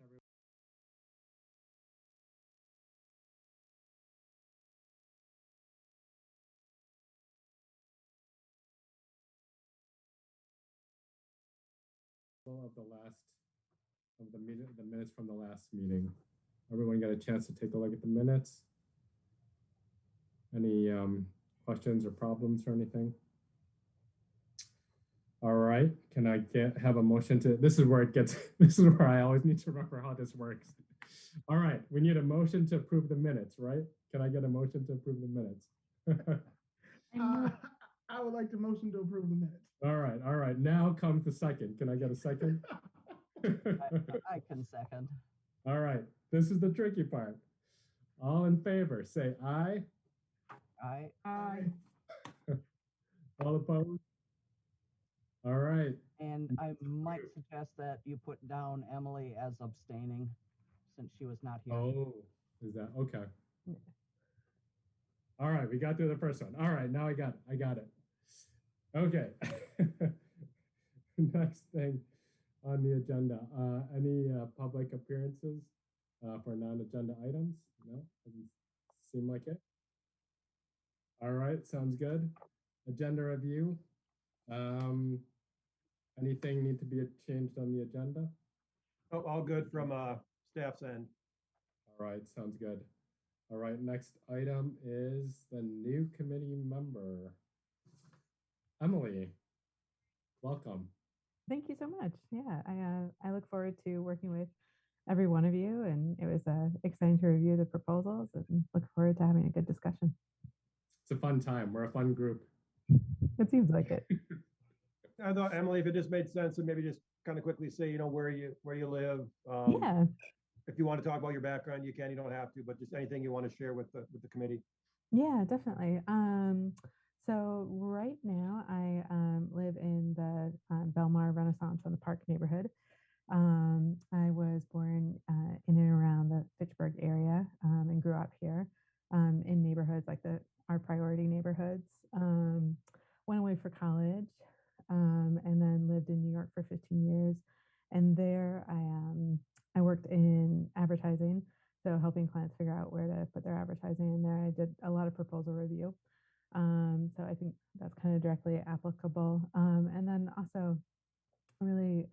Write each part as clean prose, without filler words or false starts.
everyone. Of the last the minutes from the last meeting. Everyone got a chance to take a look at the minutes. Any questions or problems or anything? All right, can I have a motion to, this is where it gets, this is where I always need to remember how this works. All right, we need a motion to approve the minutes, right? Can I get a motion to approve the minutes? I would like to motion to approve the minutes. All right, now comes the second. Can I get a second? I can second. All right, this is the tricky part. All in favor, say aye. Aye. All opposed? All right. And I might suggest that you put down Emily as abstaining since she was not here. Oh, is that okay? All right, we got through the first one. All right, now I got it. Okay. Next thing on the agenda. Any public appearances for non-agenda items? No, doesn't seem like it. All right, sounds good. Agenda review. Anything need to be changed on the agenda? Oh, all good from staff's end. All right, sounds good. All right, next item is the new committee member. Emily, welcome. Thank you so much. Yeah, I look forward to working with every one of you, and it was exciting to review the proposals and look forward to having a good discussion. It's a fun time. We're a fun group. It seems like it. I thought, Emily, if it just made sense, and maybe just kind of quickly say, where you live. Yeah. If you want to talk about your background, you can. You don't have to, but just anything you want to share with the committee. Yeah, definitely. So right now I live in the Belmar Renaissance on the Park neighborhood. I was born in and around the Fitchburg area and grew up here in neighborhoods like our priority neighborhoods. Went away for college and then lived in New York for 15 years. And there I worked in advertising, so helping clients figure out where to put their advertising in there. I did a lot of proposal review. So I think that's kind of directly applicable. And then also really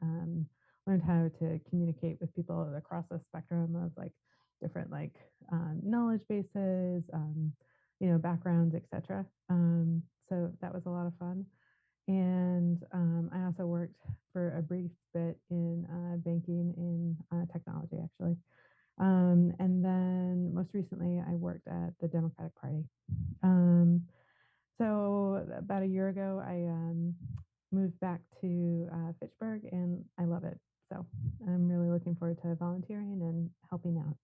learned how to communicate with people across the spectrum of like different knowledge bases, backgrounds, etc. So that was a lot of fun. And I also worked for a brief bit in banking in technology, actually. And then most recently, I worked at the Democratic Party. So about a year ago, I moved back to Fitchburg, and I love it. So I'm really looking forward to volunteering and helping out.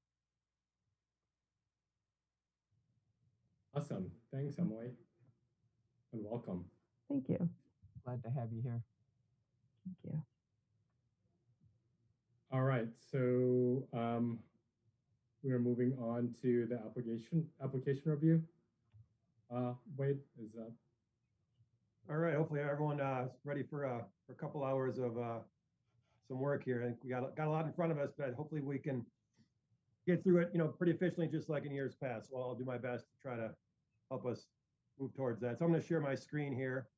Awesome. Thanks, Emily. And welcome. Thank you. Glad to have you here. Thank you. All right, so we are moving on to the application review. Wade, is that? All right, hopefully everyone is ready for a couple hours of some work here. I think we got a lot in front of us, but hopefully we can get through it, pretty efficiently, just like in years past. So I'll do my best to try to help us move towards that. So I'm going to share my screen here.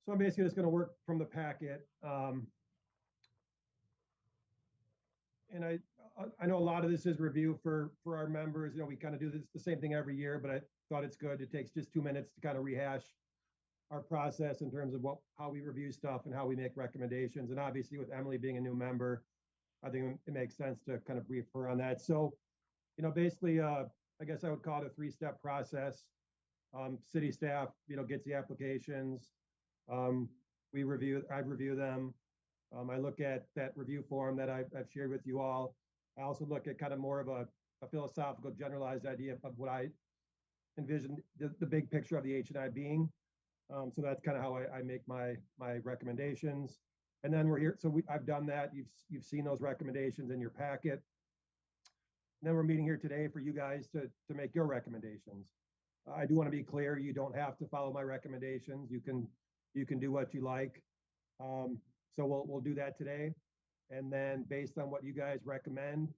So I'm basically just going to work from the packet. And I know a lot of this is review for our members. We kind of do the same thing every year, but I thought it's good. It takes just 2 minutes to kind of rehash our process in terms of how we review stuff and how we make recommendations. And obviously with Emily being a new member, I think it makes sense to kind of brief her on that. So, basically, I guess I would call it a 3-step process. City staff, gets the applications. I review them. I look at that review form that I've shared with you all. I also look at kind of more of a philosophical, generalized idea of what I envision the big picture of the H&I being. So that's kind of how I make my recommendations. And then we're here. So I've done that. You've seen those recommendations in your packet. And then we're meeting here today for you guys to make your recommendations. I do want to be clear, you don't have to follow my recommendations. You can do what you like. So we'll do that today. And then based on what you guys recommend,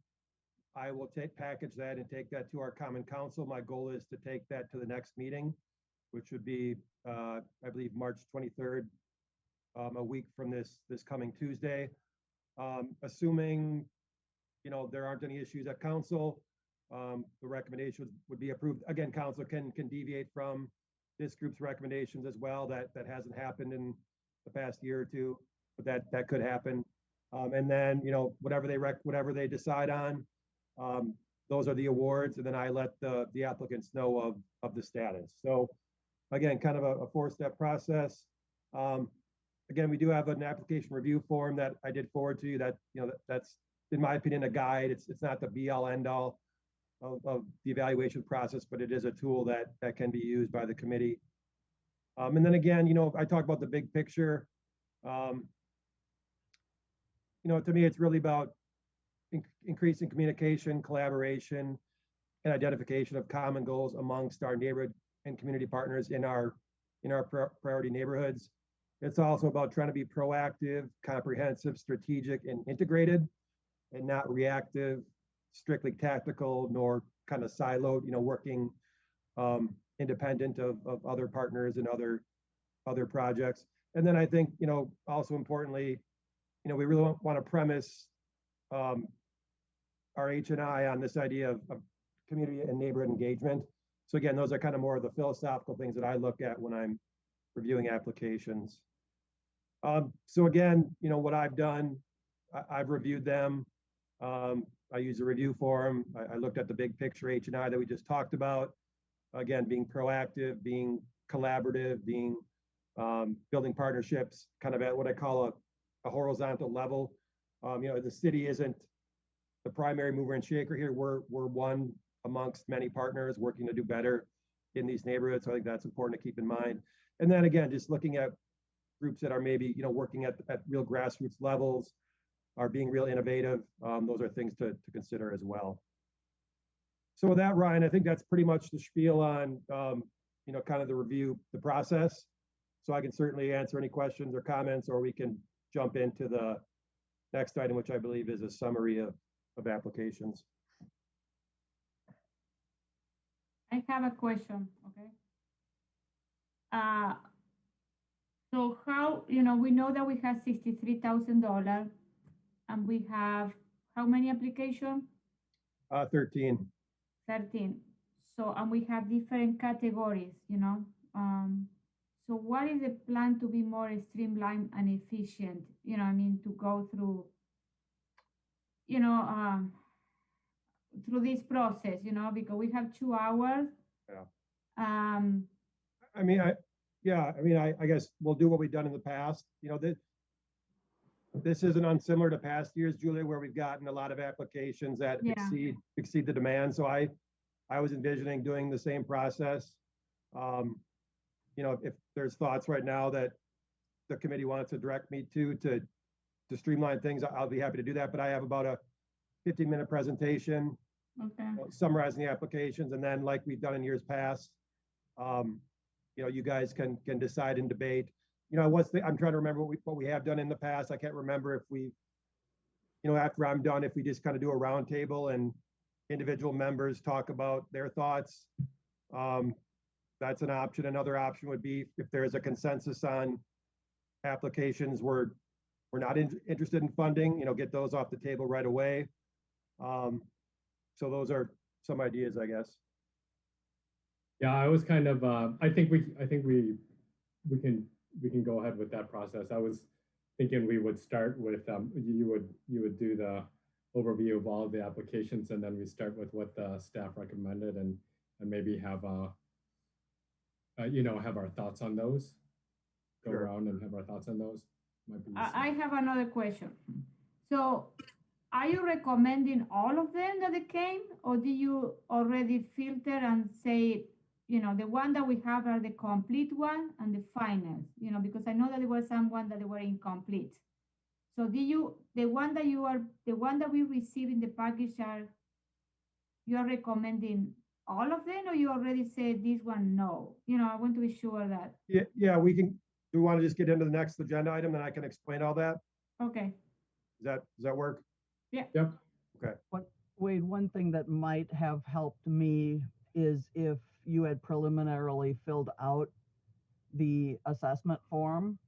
I will package that and take that to our common council. My goal is to take that to the next meeting, which would be, I believe, March 23rd, a week from this coming Tuesday. Assuming, there aren't any issues at council, the recommendation would be approved. Again, council can deviate from this group's recommendations as well. That hasn't happened in the past year or two, but that could happen. And then, whatever they decide on, those are the awards, and then I let the applicants know of the status. So again, kind of a 4-step process. Again, we do have an application review form that I did forward to you that, that's, in my opinion, a guide. It's not the be all end all of the evaluation process, but it is a tool that can be used by the committee. And then again, I talk about the big picture. To me, it's really about increasing communication, collaboration, and identification of common goals amongst our neighborhood and community partners in our priority neighborhoods. It's also about trying to be proactive, comprehensive, strategic, and integrated, and not reactive, strictly tactical, nor kind of siloed, working independent of other partners and other projects. And then I think, also importantly, we really want to premise our H&I on this idea of community and neighborhood engagement. So again, those are kind of more of the philosophical things that I look at when I'm reviewing applications. So again, what I've done, I've reviewed them. I use a review form. I looked at the big picture H&I that we just talked about. Again, being proactive, being collaborative, being building partnerships, kind of at what I call a horizontal level. The city isn't the primary mover and shaker here. We're one amongst many partners working to do better in these neighborhoods. So I think that's important to keep in mind. And then again, just looking at groups that are maybe, working at real grassroots levels, are being real innovative. Those are things to consider as well. So with that, Ryan, I think that's pretty much the spiel on, kind of the review, the process. So I can certainly answer any questions or comments, or we can jump into the next item, which I believe is a summary of applications. I have a question, okay? So how, we know that we have $63,000 and we have how many applications? 13. 13. So, and we have different categories, so what is the plan to be more streamlined and efficient? To go through, through this process, because we have 2 hours. Yeah. I guess we'll do what we've done in the past. This isn't unsimilar to past years, Julia, where we've gotten a lot of applications that exceed the demand. So I was envisioning doing the same process. If there's thoughts right now that the committee wants to direct me to streamline things, I'll be happy to do that. But I have about a 15-minute presentation, summarizing the applications, and then like we've done in years past, you guys can decide and debate. I'm trying to remember what we have done in the past. I can't remember if we, after I'm done, if we just kind of do a roundtable and individual members talk about their thoughts. That's an option. Another option would be if there's a consensus on applications we're not interested in funding, get those off the table right away. So those are some ideas, I guess. Yeah, I was kind of. I think we can go ahead with that process. I was thinking we would start with you would do the overview of all of the applications, and then we start with what the staff recommended, and maybe have have our thoughts on those. Go around and have our thoughts on those. I have another question. So, are you recommending all of them that they came, or do you already filter and say, the one that we have are the complete one and the finals, because I know that there were some that they were incomplete. So the one that we receive in the package you are recommending all of them, or you already said this one no? I want to be sure that. Yeah, we can, do we want to just get into the next agenda item and I can explain all that? Okay. Does that work? Yep. Wade, one thing that might have helped me is if you had preliminarily filled out the assessment form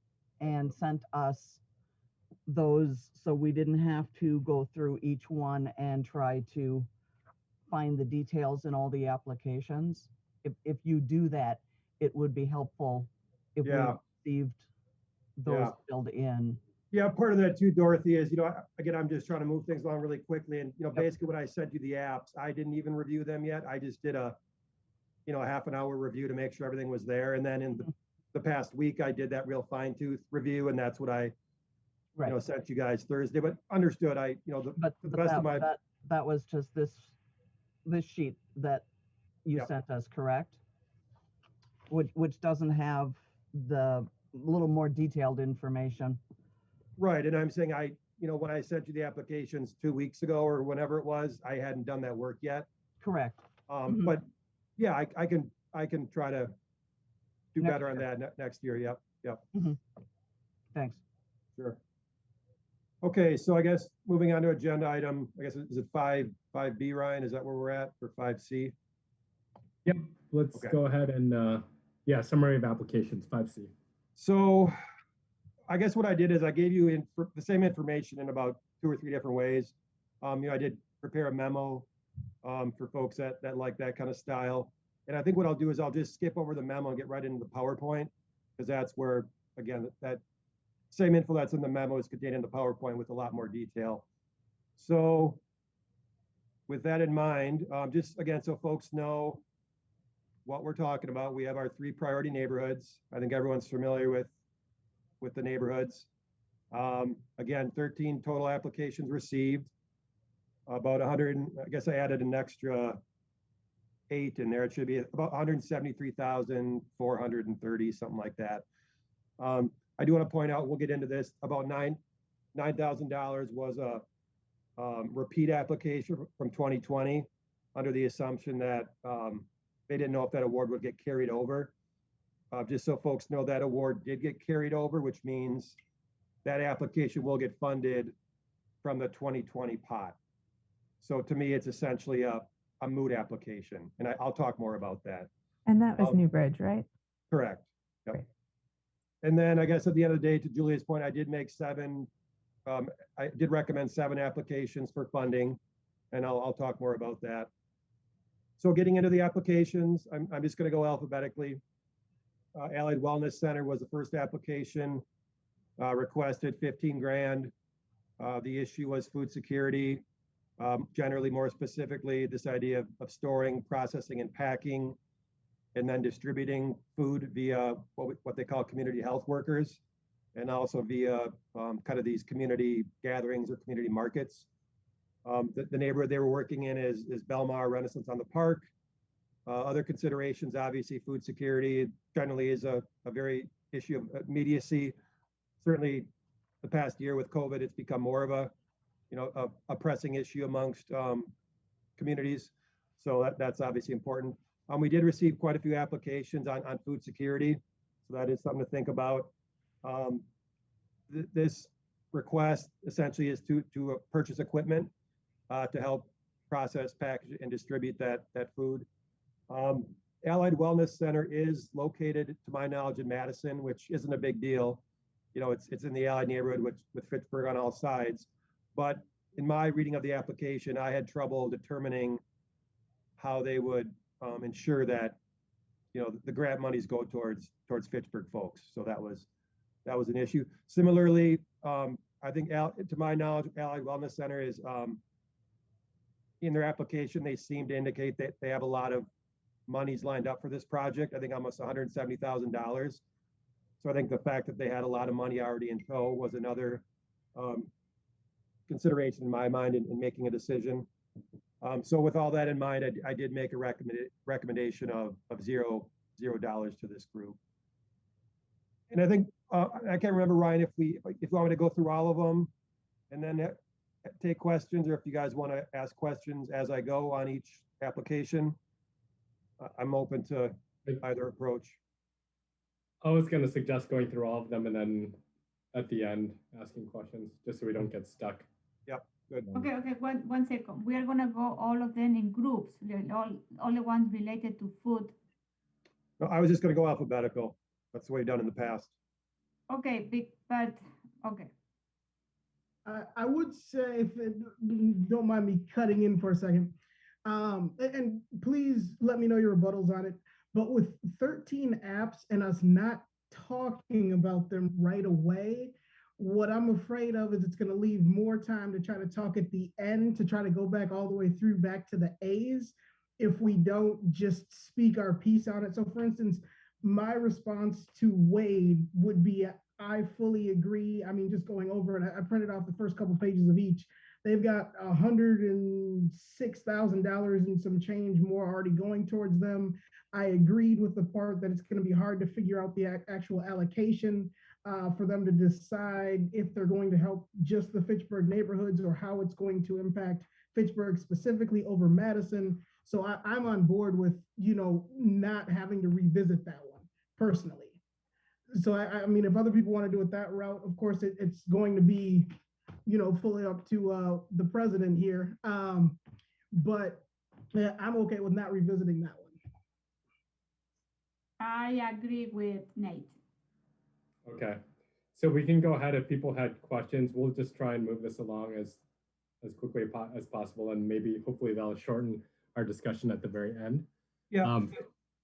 and sent us those so we didn't have to go through each one and try to find the details in all the applications. If you do that, it would be helpful if we Yeah. received those Yeah. filled in. Yeah, part of that too, Dorothy, is, again, I'm just trying to move things along really quickly. And, Yep. basically when I sent you the apps, I didn't even review them yet. I just did a half an hour review to make sure everything was there. And then in the past week, I did that real fine tooth review, and that's what I, Right. sent you guys Thursday, but understood. But the best of my, that was just this sheet that you Yep. sent us, correct? Which doesn't have the little more detailed information. right. And I'm saying when I sent you the applications 2 weeks ago or whenever it was, I hadn't done that work yet. Correct. Mhm. But yeah, I can try to do Next better on year. that next year. Yep. Thanks. Sure. Okay, so I guess moving on to agenda item, I guess, is it 5B, Ryan? Is that where we're at, or 5C? Yep. Let's Okay. go ahead and summary of applications, 5C. So I guess what I did is I gave you the same information in about 2 or 3 different ways. I did prepare a memo for folks that like that kind of style. And I think what I'll do is I'll just skip over the memo and get right into the PowerPoint, because that's where, again, that same info that's in the memo is contained in the PowerPoint with a lot more detail. So with that in mind, just again, so folks know what we're talking about, we have our 3 priority neighborhoods. I think everyone's familiar with the neighborhoods. Again, 13 total applications received. About 100, I guess I added an extra 8 in there. It should be about 173,430, something like that. I do want to point out, we'll get into this, about $9,000 was a repeat application from 2020 under the assumption that they didn't know if that award would get carried over. Just so folks know, that award did get carried over, which means that application will get funded from the 2020 pot. So to me, it's essentially a moot application, and I'll talk more about that. And that was New Bridge, right? Correct. Yep. Great. And then I guess at the end of the day, to Julia's point, I did make 7. I did recommend 7 applications for funding, and I'll talk more about that. So getting into the applications, I'm just going to go alphabetically. Allied Wellness Center was the first application, requested 15 grand. The issue was food security. Generally, more specifically, this idea of storing, processing, and packing, and then distributing food via what they call community health workers, and also via kind of these community gatherings or community markets. The neighborhood they were working in is Belmar, Renaissance on the Park. Other considerations, obviously, food security generally is a very issue of immediacy. Certainly, the past year with COVID, it's become more of a pressing issue amongst communities. So that's obviously important. We did receive quite a few applications on food security, so that is something to think about. This request essentially is to purchase equipment to help process, package, and distribute that food. Allied Wellness Center is located, to my knowledge, in Madison, which isn't a big deal. It's in the Allied neighborhood with Fitchburg on all sides. But in my reading of the application, I had trouble determining how they would ensure that the grant monies go towards Fitchburg folks. So that was an issue. Similarly, I think to my knowledge, Allied Wellness Center is in their application, they seem to indicate that they have a lot of monies lined up for this project. I think almost $170,000. So I think the fact that they had a lot of money already in tow was another consideration in my mind in making a decision. So with all that in mind, I did make a recommendation of $0 to this group. And I think I can't remember, Ryan, if we want me to go through all of them and then take questions, or if you guys want to ask questions as I go on each application. I'm open to either approach. I was going to suggest going through all of them and then at the end asking questions, just so we don't get stuck. Yep, good. Okay, one second. We are gonna go all of them in groups, all the ones related to food. No, I was just gonna go alphabetical. That's the way we've done in the past. Okay, but, okay. I would say, if it, don't mind me cutting in for a second, and please let me know your rebuttals on it. But with 13 apps and us not talking about them right away, what I'm afraid of is it's going to leave more time to try to talk at the end, to try to go back all the way through back to the A's if we don't just speak our piece on it. So, for instance, my response to Wade would be, I fully agree. I mean, just going over it, I printed off the first couple pages of each. They've got $106,000 and some change more already going towards them. I agreed with the part that it's going to be hard to figure out the actual allocation for them to decide if they're going to help just the Fitchburg neighborhoods or how it's going to impact Fitchburg specifically over Madison. So I'm on board with, not having to revisit that one personally. So I mean, if other people want to do it that route, of course, it's going to be, fully up to the president here. But yeah, I'm okay with not revisiting that one. I agree with Nate. Okay. So we can go ahead if people had questions. We'll just try and move this along as quickly as possible, and maybe hopefully that'll shorten our discussion at the very end. Yeah.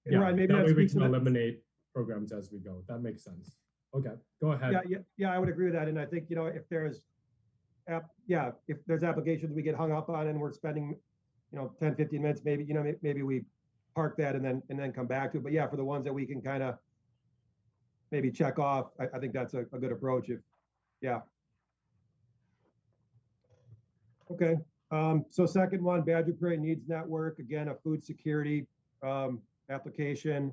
Yeah. Ryan, maybe that way we speaks can to eliminate programs as we go. That makes sense. Okay, go ahead. Yeah, I would agree with that. And I think, if there's applications we get hung up on and we're spending, 10, 15 minutes, maybe, maybe we park that and then come back to it. But yeah, for the ones that we can kind of maybe check off, I think that's a good approach. Okay. So second one, Badger Prairie Needs Network, again, a food security application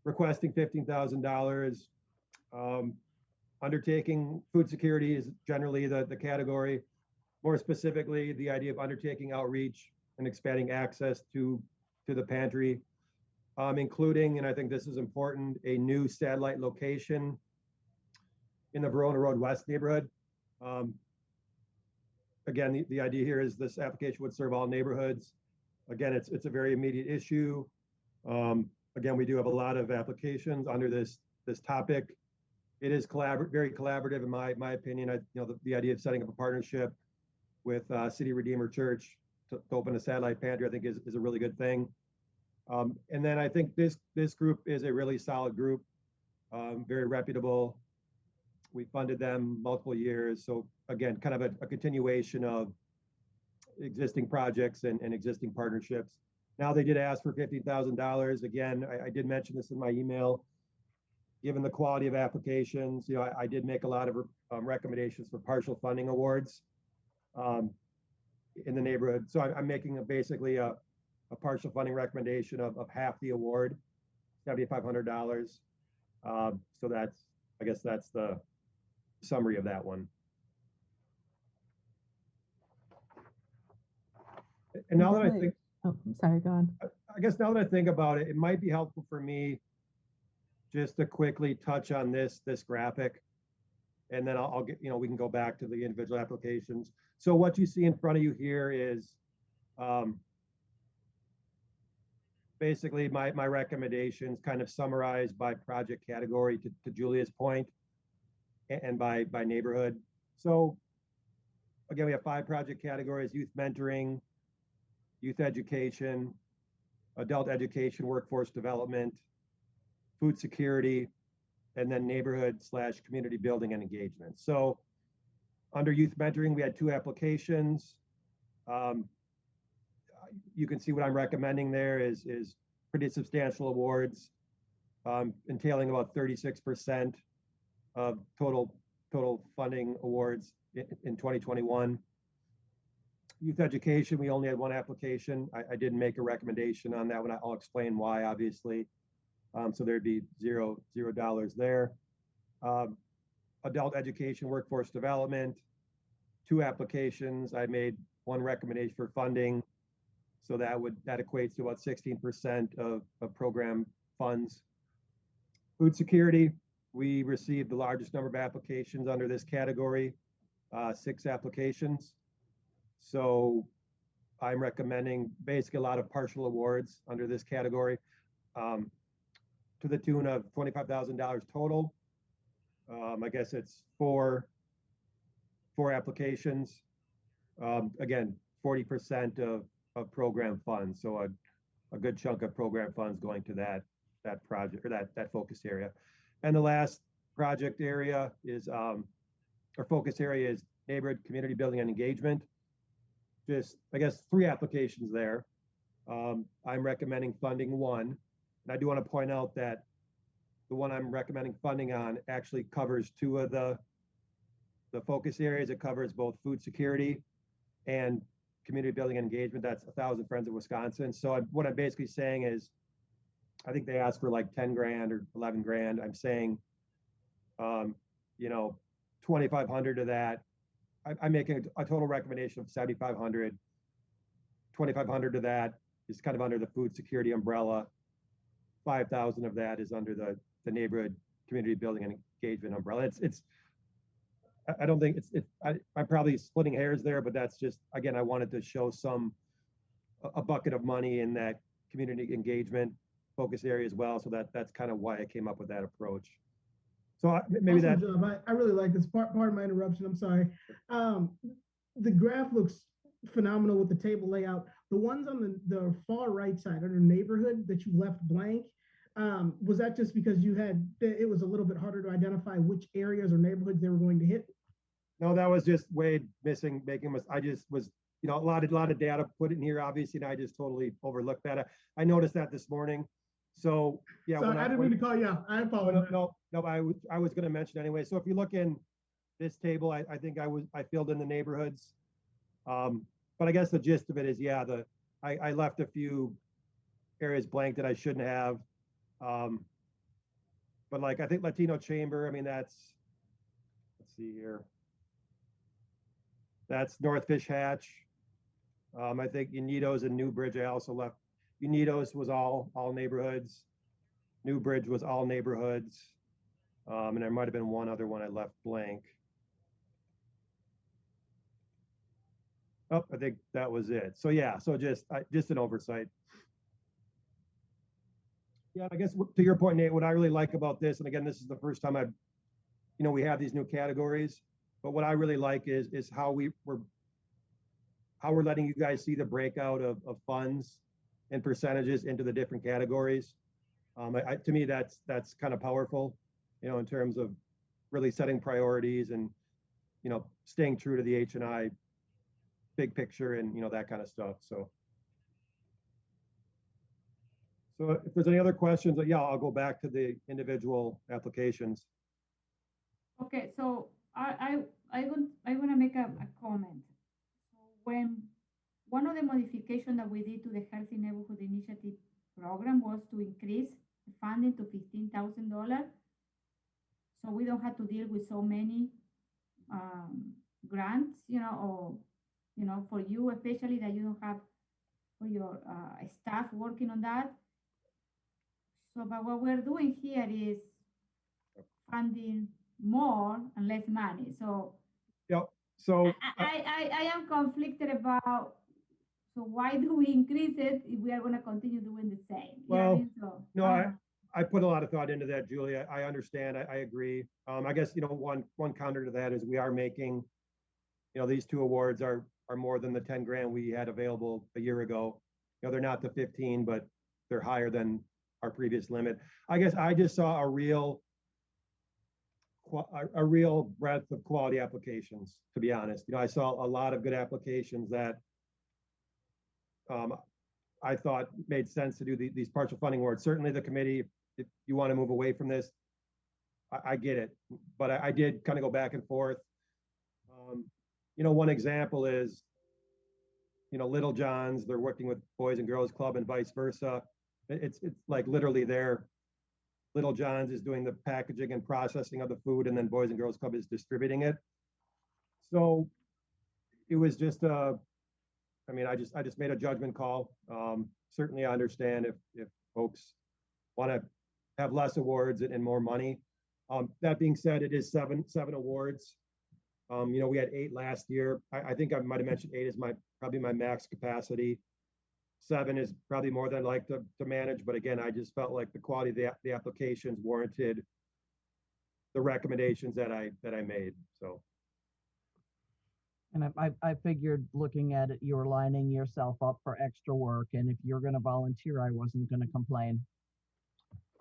requesting $15,000. Undertaking food security is generally the category. More specifically, the idea of undertaking outreach and expanding access to the pantry, including, and I think this is important, a new satellite location in the Verona Road West neighborhood. Again, the idea here is this application would serve all neighborhoods. Again, it's a very immediate issue. Again, we do have a lot of applications under this topic. It is very collaborative in my opinion. The idea of setting up a partnership with City Redeemer Church to open a satellite pantry, I think is a really good thing. And then I think this group is a really solid group, very reputable. We funded them multiple years. So again, kind of a continuation of existing projects and existing partnerships. Now they did ask for $50,000. Again, I did mention this in my email. Given the quality of applications, I did make a lot of recommendations for partial funding awards in the neighborhood. So I'm making basically a partial funding recommendation of half the award, $7,500. So I guess that's the summary of that one. And now that I think, oh, sorry, go on. I guess now that I think about it, it might be helpful for me just to quickly touch on this graphic, and then I'll get, we can go back to the individual applications. So what you see in front of you here is basically my recommendations kind of summarized by project category to Julia's point, and by neighborhood. So again, we have 5 project categories: youth mentoring, youth education, adult education, workforce development, food security, and then neighborhood/community building and engagement. So under youth mentoring, we had 2 applications. You can see what I'm recommending there is pretty substantial awards, entailing about 36% of total funding awards in 2021. Youth education, we only had 1 application. I didn't make a recommendation on that one. I'll explain why, obviously. So there'd be $0 there. Adult education, workforce development, 2 applications. I made 1 recommendation for funding, So that equates to about 16% of program funds. Food security, we received the largest number of applications under this category, 6 applications. So I'm recommending basically a lot of partial awards under this category, to the tune of $25,000 total. I guess it's four applications. Again, 40% of program funds. So a good chunk of program funds going to that project, or that focus area. And the last project area is, our focus area is neighborhood community building and engagement. Just, I guess, 3 applications there. I'm recommending funding 1. And I do want to point out that the one I'm recommending funding on actually covers 2 of the focus areas. It covers both food security and community building and engagement. That's 1,000 Friends of Wisconsin. So what I'm basically saying is, I think they asked for like 10 grand or 11 grand. I'm saying, 2,500 of that. I'm making a total recommendation of 7,500. 2,500 of that is kind of under the food security umbrella. 5,000 of that is under the neighborhood community building and engagement umbrella. I don't think I'm probably splitting hairs there, but that's just, again, I wanted to show a bucket of money in that community engagement focus area as well. So that's kind of why I came up with that approach. So maybe awesome that. job. I really like this part of my interruption. I'm sorry. The graph looks phenomenal with the table layout. The ones on the far right side under neighborhood that you left blank, was that just because it was a little bit harder to identify which areas or neighborhoods they were going to hit? No, that was just Wade I just was, a lot of data put in here, obviously, and I just totally overlooked that. I noticed that this morning. So yeah. Sorry, I didn't mean to call you out. I apologize. No, I was going to mention anyway. So if you look in this table, I think I filled in the neighborhoods. But I guess the gist of it is, yeah, I left a few areas blank that I shouldn't have. But like, I think Latino Chamber, I mean, let's see here. That's North Fish Hatch. I think Unidos and New Bridge, I also left. Unidos was all neighborhoods. New Bridge was all neighborhoods. And there might've been one other one I left blank. Oh, I think that was it. So yeah, so just an oversight. Yeah, I guess to your point, Nate, what I really like about this, and again, this is the first time we have these new categories, but what I really like is how we're letting you guys see the breakout of funds and percentages into the different categories. To me, that's kind of powerful, in terms of really setting priorities and, staying true to the H&I big picture and, that kind of stuff. So if there's any other questions, yeah, I'll go back to the individual applications. Okay, so I want to make a comment. So when one of the modifications that we did to the Healthy Neighborhood Initiative program was to increase the funding to $15,000, so we don't have to deal with so many grants, or for you especially, that you don't have for your staff working on that. So, but what we're doing here is funding more and less money. So, yep. So I am conflicted about. So why do we increase it if we are going to continue doing the same? Well, so, no, I put a lot of thought into that, Julia. I understand. I agree. I guess, one counter to that is we are making, these 2 awards are more than the 10 grand we had available a year ago. They're not the 15, but they're higher than our previous limit. I guess I just saw a real breadth of quality applications, to be honest. I saw a lot of good applications that I thought made sense to do these partial funding awards. Certainly the committee, if you want to move away from this, I get it. But I did kind of go back and forth. One example is, Little John's, they're working with Boys and Girls Club and vice versa. It's like literally Little John's is doing the packaging and processing of the food, and then Boys and Girls Club is distributing it. So it was just I mean, I just made a judgment call. Certainly I understand if folks want to have less awards and more money. That being said, it is seven awards. You know, we had 8 last year. I think I might have mentioned 8 is probably my max capacity. 7 is probably more than I'd like to manage. But again, I just felt like the quality of the applications warranted the recommendations that I made. So. And I figured looking at it, you were lining yourself up for extra work. And if you're going to volunteer, I wasn't going to complain.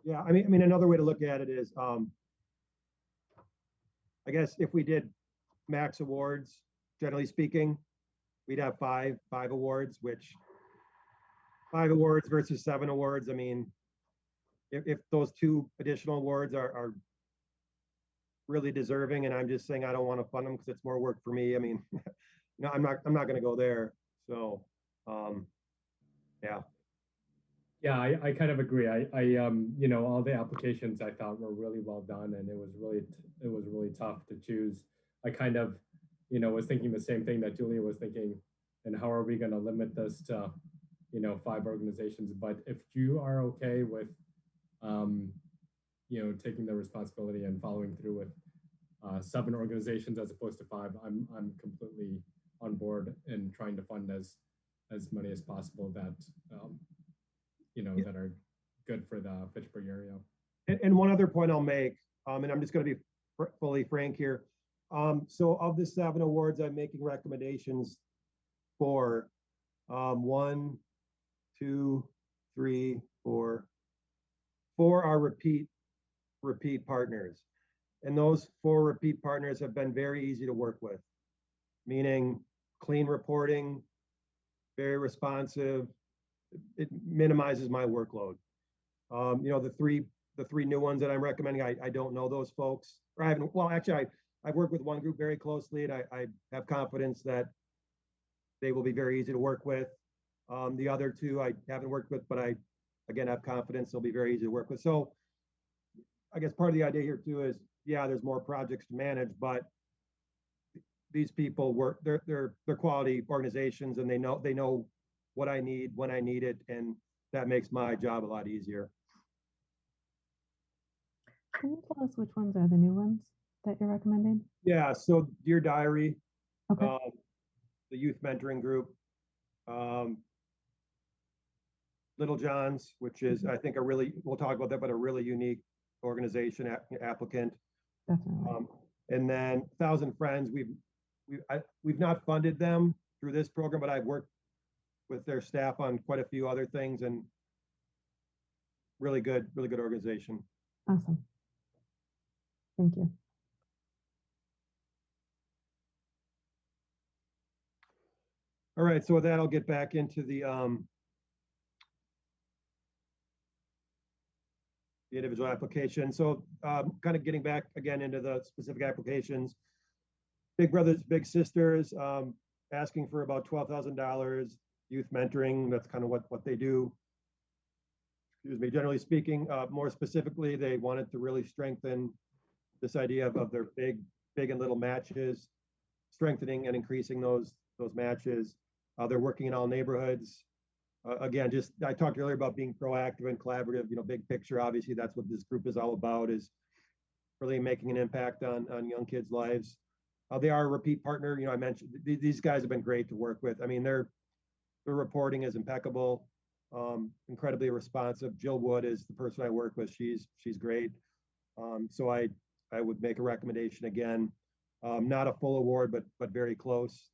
Yeah, I mean, another way to look at it is, I guess if we did max awards, generally speaking, we'd have five awards, which 5 awards versus 7 awards. I mean, if those 2 additional awards are really deserving, and I'm just saying I don't want to fund them because it's more work for me. I mean, you know, I'm not going to go there. So, yeah. Yeah, I kind of agree. You know, all the applications I thought were really well done, and it was really tough to choose. I kind of, you know, was thinking the same thing that Julia was thinking, and how are we going to limit this to, you know, 5 organizations? But if you are okay with, you know, taking the responsibility and following through with 7 organizations as opposed to 5, I'm completely on board in trying to fund as many as possible that. You know, that are good for the Fitchburg area. And one other point I'll make, and I'm just going to be fully frank here. So of the 7 awards, I'm making recommendations for 1, 2, 3, 4. 4 are repeat partners. And those 4 repeat partners have been very easy to work with, meaning clean reporting, very responsive. It minimizes my workload. You know, the three new ones that I'm recommending, I don't know those folks. Or I haven't, well, actually, I've worked with one group very closely, and I have confidence that they will be very easy to work with. The other 2 I haven't worked with, but I, again, have confidence they'll be very easy to work with. So I guess part of the idea here too is, yeah, there's more projects to manage, but these people work, they're quality organizations, and they know what I need when I need it, and that makes my job a lot easier. Can you tell us which ones are the new ones that you're recommending? Yeah, so Dear Diary, Okay. the youth mentoring group, Little John's, which is, I think, we'll talk about that, but a really unique organization applicant. Definitely. And then 1,000 Friends, we've not funded them through this program, but I've worked with their staff on quite a few other things, and really good organization. Awesome. Thank you. All right, so with that, I'll get back into the individual application. So kind of getting back again into the specific applications. Big Brothers Big Sisters, asking for about $12,000 youth mentoring. That's kind of what they do. Excuse me. Generally speaking, more specifically, they wanted to really strengthen this idea of their big and little matches, strengthening and increasing those matches. They're working in all neighborhoods. Again, I talked earlier about being proactive and collaborative. You know, big picture. Obviously, that's what this group is all about, is really making an impact on young kids' lives. They are a repeat partner. You know, I mentioned these guys have been great to work with. I mean, their reporting is impeccable, incredibly responsive. Jill Wood is the person I work with. She's great. So I would make a recommendation again. Not a full award, but very close.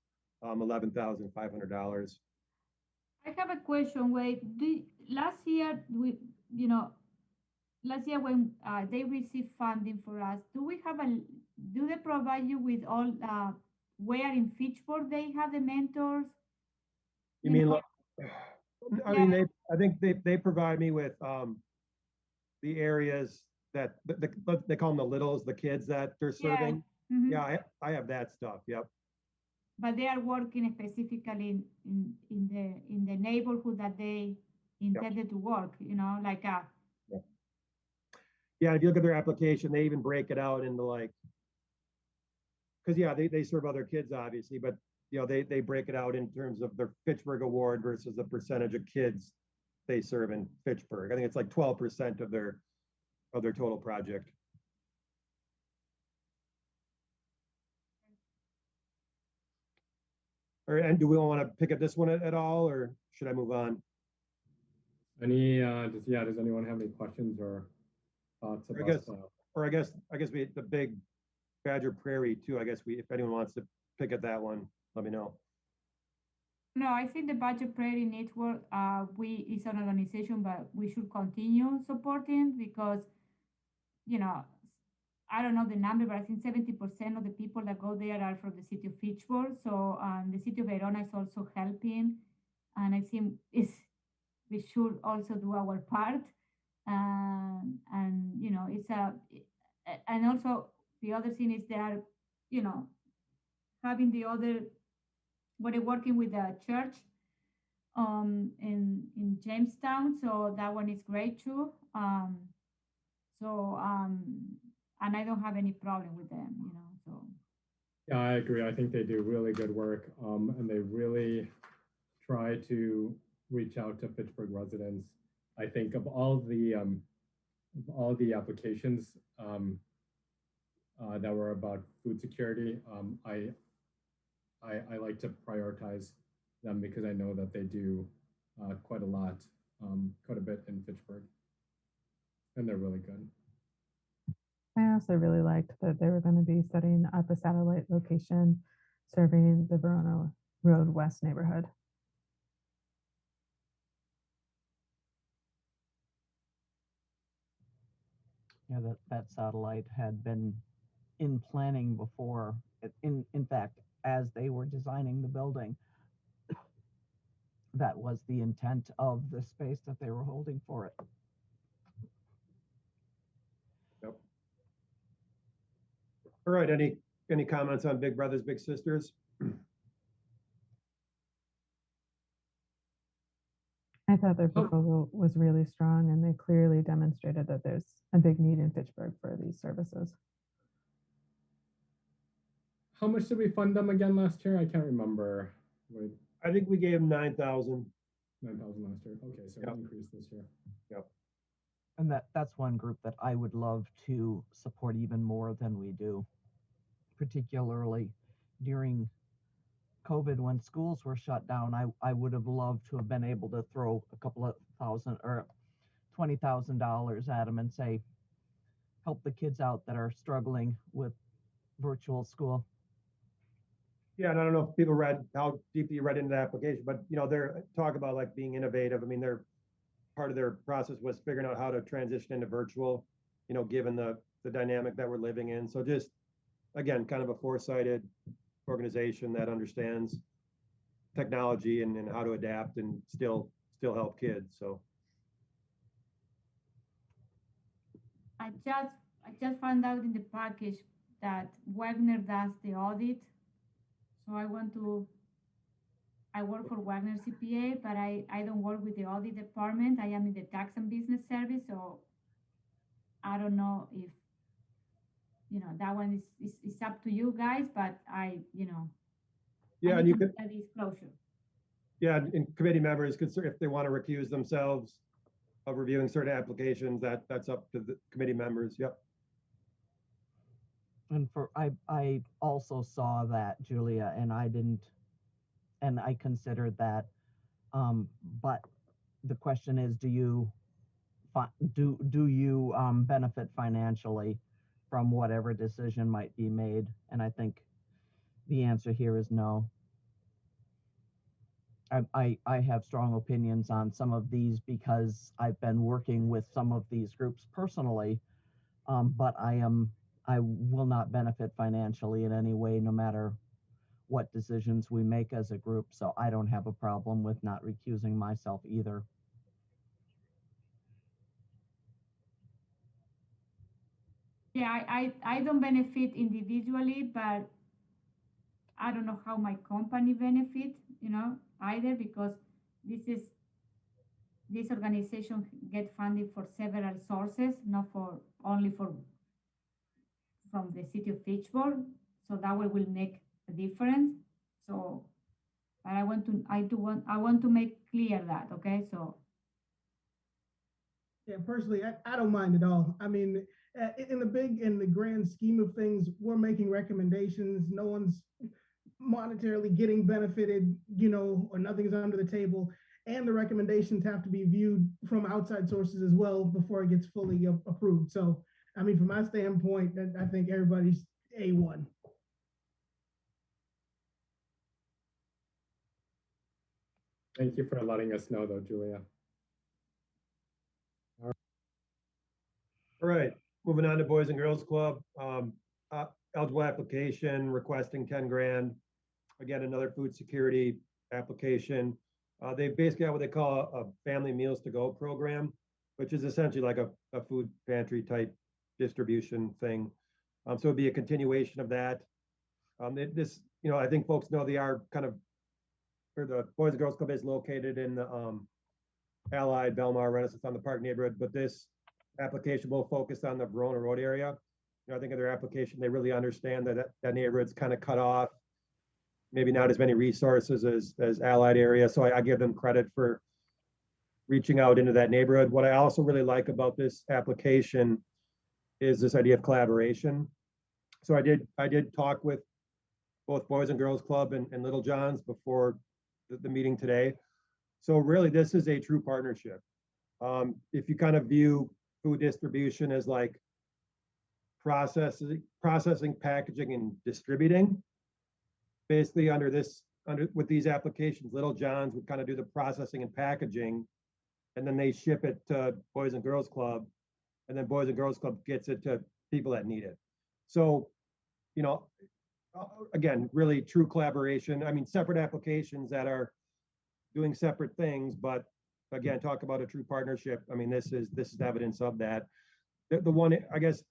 $11,500. I have a question. Wait, last year last year when they received funding for us, do they provide you with all where in Fitchburg they have the mentors? You mean, know? I mean, I think they provide me with the areas that they call them the littles, the kids that they're serving. Yeah, mm-hmm. Yeah, I have that stuff. Yep. But they are working specifically in the neighborhood that they intended to work. You know, like a. Yeah, if you look at their application, they even break it out into like, because yeah, they serve other kids obviously, but they break it out in terms of their Fitchburg award versus the percentage of kids they serve in Fitchburg. I think it's like 12% of their total project. Or, and do we want to pick up this one at all, or should I move on? Does anyone have any questions or thoughts I about guess, or I guess the big Badger Prairie too. I guess if anyone wants to pick at that one, let me know. No, I think the Budget Prairie Network, is an organization, but we should continue supporting because, I don't know the number, but I think 70% of the people that go there are from the city of Fitchburg. So the city of Verona is also helping. And I think we should also do our part. And and also the other thing is they are, having the other, we're working with the church in Jamestown. So that one is great too. And I don't have any problem with them, so. Yeah, I agree. I think they do really good work, and they really try to reach out to Fitchburg residents. I think of all the applications that were about food security, I like to prioritize them because I know that they do quite a bit in Fitchburg, and they're really good. I also really liked that they were going to be setting up a satellite location serving the Verona Road West neighborhood. Yeah, that satellite had been in planning before. In fact, as they were designing the building, that was the intent of the space that they were holding for it. Yep. All right. Any comments on Big Brothers Big Sisters? I thought their proposal was really strong, and they clearly demonstrated that there's a big need in Fitchburg for these services. How much did we fund them again last year? I can't remember. Wait, I think we gave them 9,000. 9,000 last year. Okay, so Yep. increase this year. Yep. And that's one group that I would love to support even more than we do, particularly during COVID when schools were shut down. I would have loved to have been able to throw a couple of thousand or $20,000 at them and say, help the kids out that are struggling with virtual school. Yeah, and I don't know if people read how deeply you read into the application, but they're talk about like being innovative. I mean, they're part of their process was figuring out how to transition into virtual, given the dynamic that we're living in. So just again, kind of a foresighted organization that understands technology and how to adapt and still help kids. So I just found out in the package that Wagner does the audit. So I work for Wagner CPA, but I don't work with the audit department. I am in the tax and business service. So I don't know if, that one is up to you guys, but yeah, and you could, that disclosure. yeah, and committee members could, if they want to recuse themselves of reviewing certain applications, that's up to the committee members. Yep. And I also saw that, Julia, and I considered that. But the question is, do you benefit financially from whatever decision might be made? And I think the answer here is no. I have strong opinions on some of these because I've been working with some of these groups personally, but I will not benefit financially in any way, no matter what decisions we make as a group. So I don't have a problem with not recusing myself either. Yeah, I don't benefit individually, but I don't know how my company benefit, either, because this organization get funded for several sources, not only from the city of Fitchburg. So that way will make a difference. So, but I want to make clear that, okay? So, Yeah, personally, I don't mind at all. I mean, in the grand scheme of things, we're making recommendations. No one's monetarily getting benefited, or nothing's under the table. And the recommendations have to be viewed from outside sources as well before it gets fully approved. So, I mean, from my standpoint, I think everybody's A1. Thank you for letting us know, though, Julia. All right, moving on to Boys and Girls Club. Eligible application requesting 10 grand. Again, another food security application. They basically have what they call a family meals to go program, which is essentially like a food pantry type distribution thing. So it'd be a continuation of that. This, I think folks know they are kind of, where the Boys and Girls Club is located in the Allied, Belmar, Renaissance on the Park neighborhood, but this application will focus on the Verona Road area. I think in their application, they really understand that neighborhood's kind of cut off, maybe not as many resources as Allied area. So I give them credit for reaching out into that neighborhood. What I also really like about this application is this idea of collaboration. So I did talk with both Boys and Girls Club and Little John's before the meeting today. So really, this is a true partnership. If you kind of view food distribution as like processing, packaging, and distributing, basically with these applications, Little John's would kind of do the processing and packaging, and then they ship it to Boys and Girls Club, and then Boys and Girls Club gets it to people that need it. So, again, really true collaboration. I mean, separate applications that are doing separate things, but again, talk about a true partnership. I mean, this is evidence of that. The one, I guess,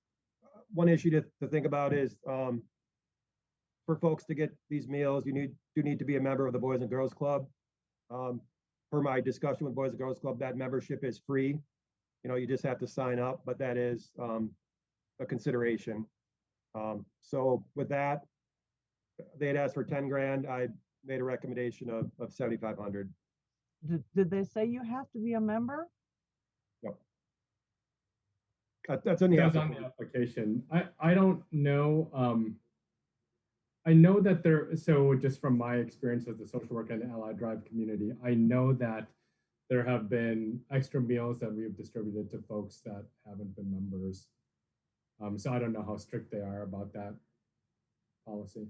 one issue to think about is for folks to get these meals, you need to be a member of the Boys and Girls Club. Per my discussion with Boys and Girls Club, that membership is free. You just have to sign up, but that is a consideration. So with that, they had asked for 10 grand. I made a recommendation of 7,500. Did they say you have to be a member? Yep. That's in the application. I don't know. I know that so just from my experience as a social worker in the Allied Drive community, I know that there have been extra meals that we've distributed to folks that haven't been members. So I don't know how strict they are about that policy.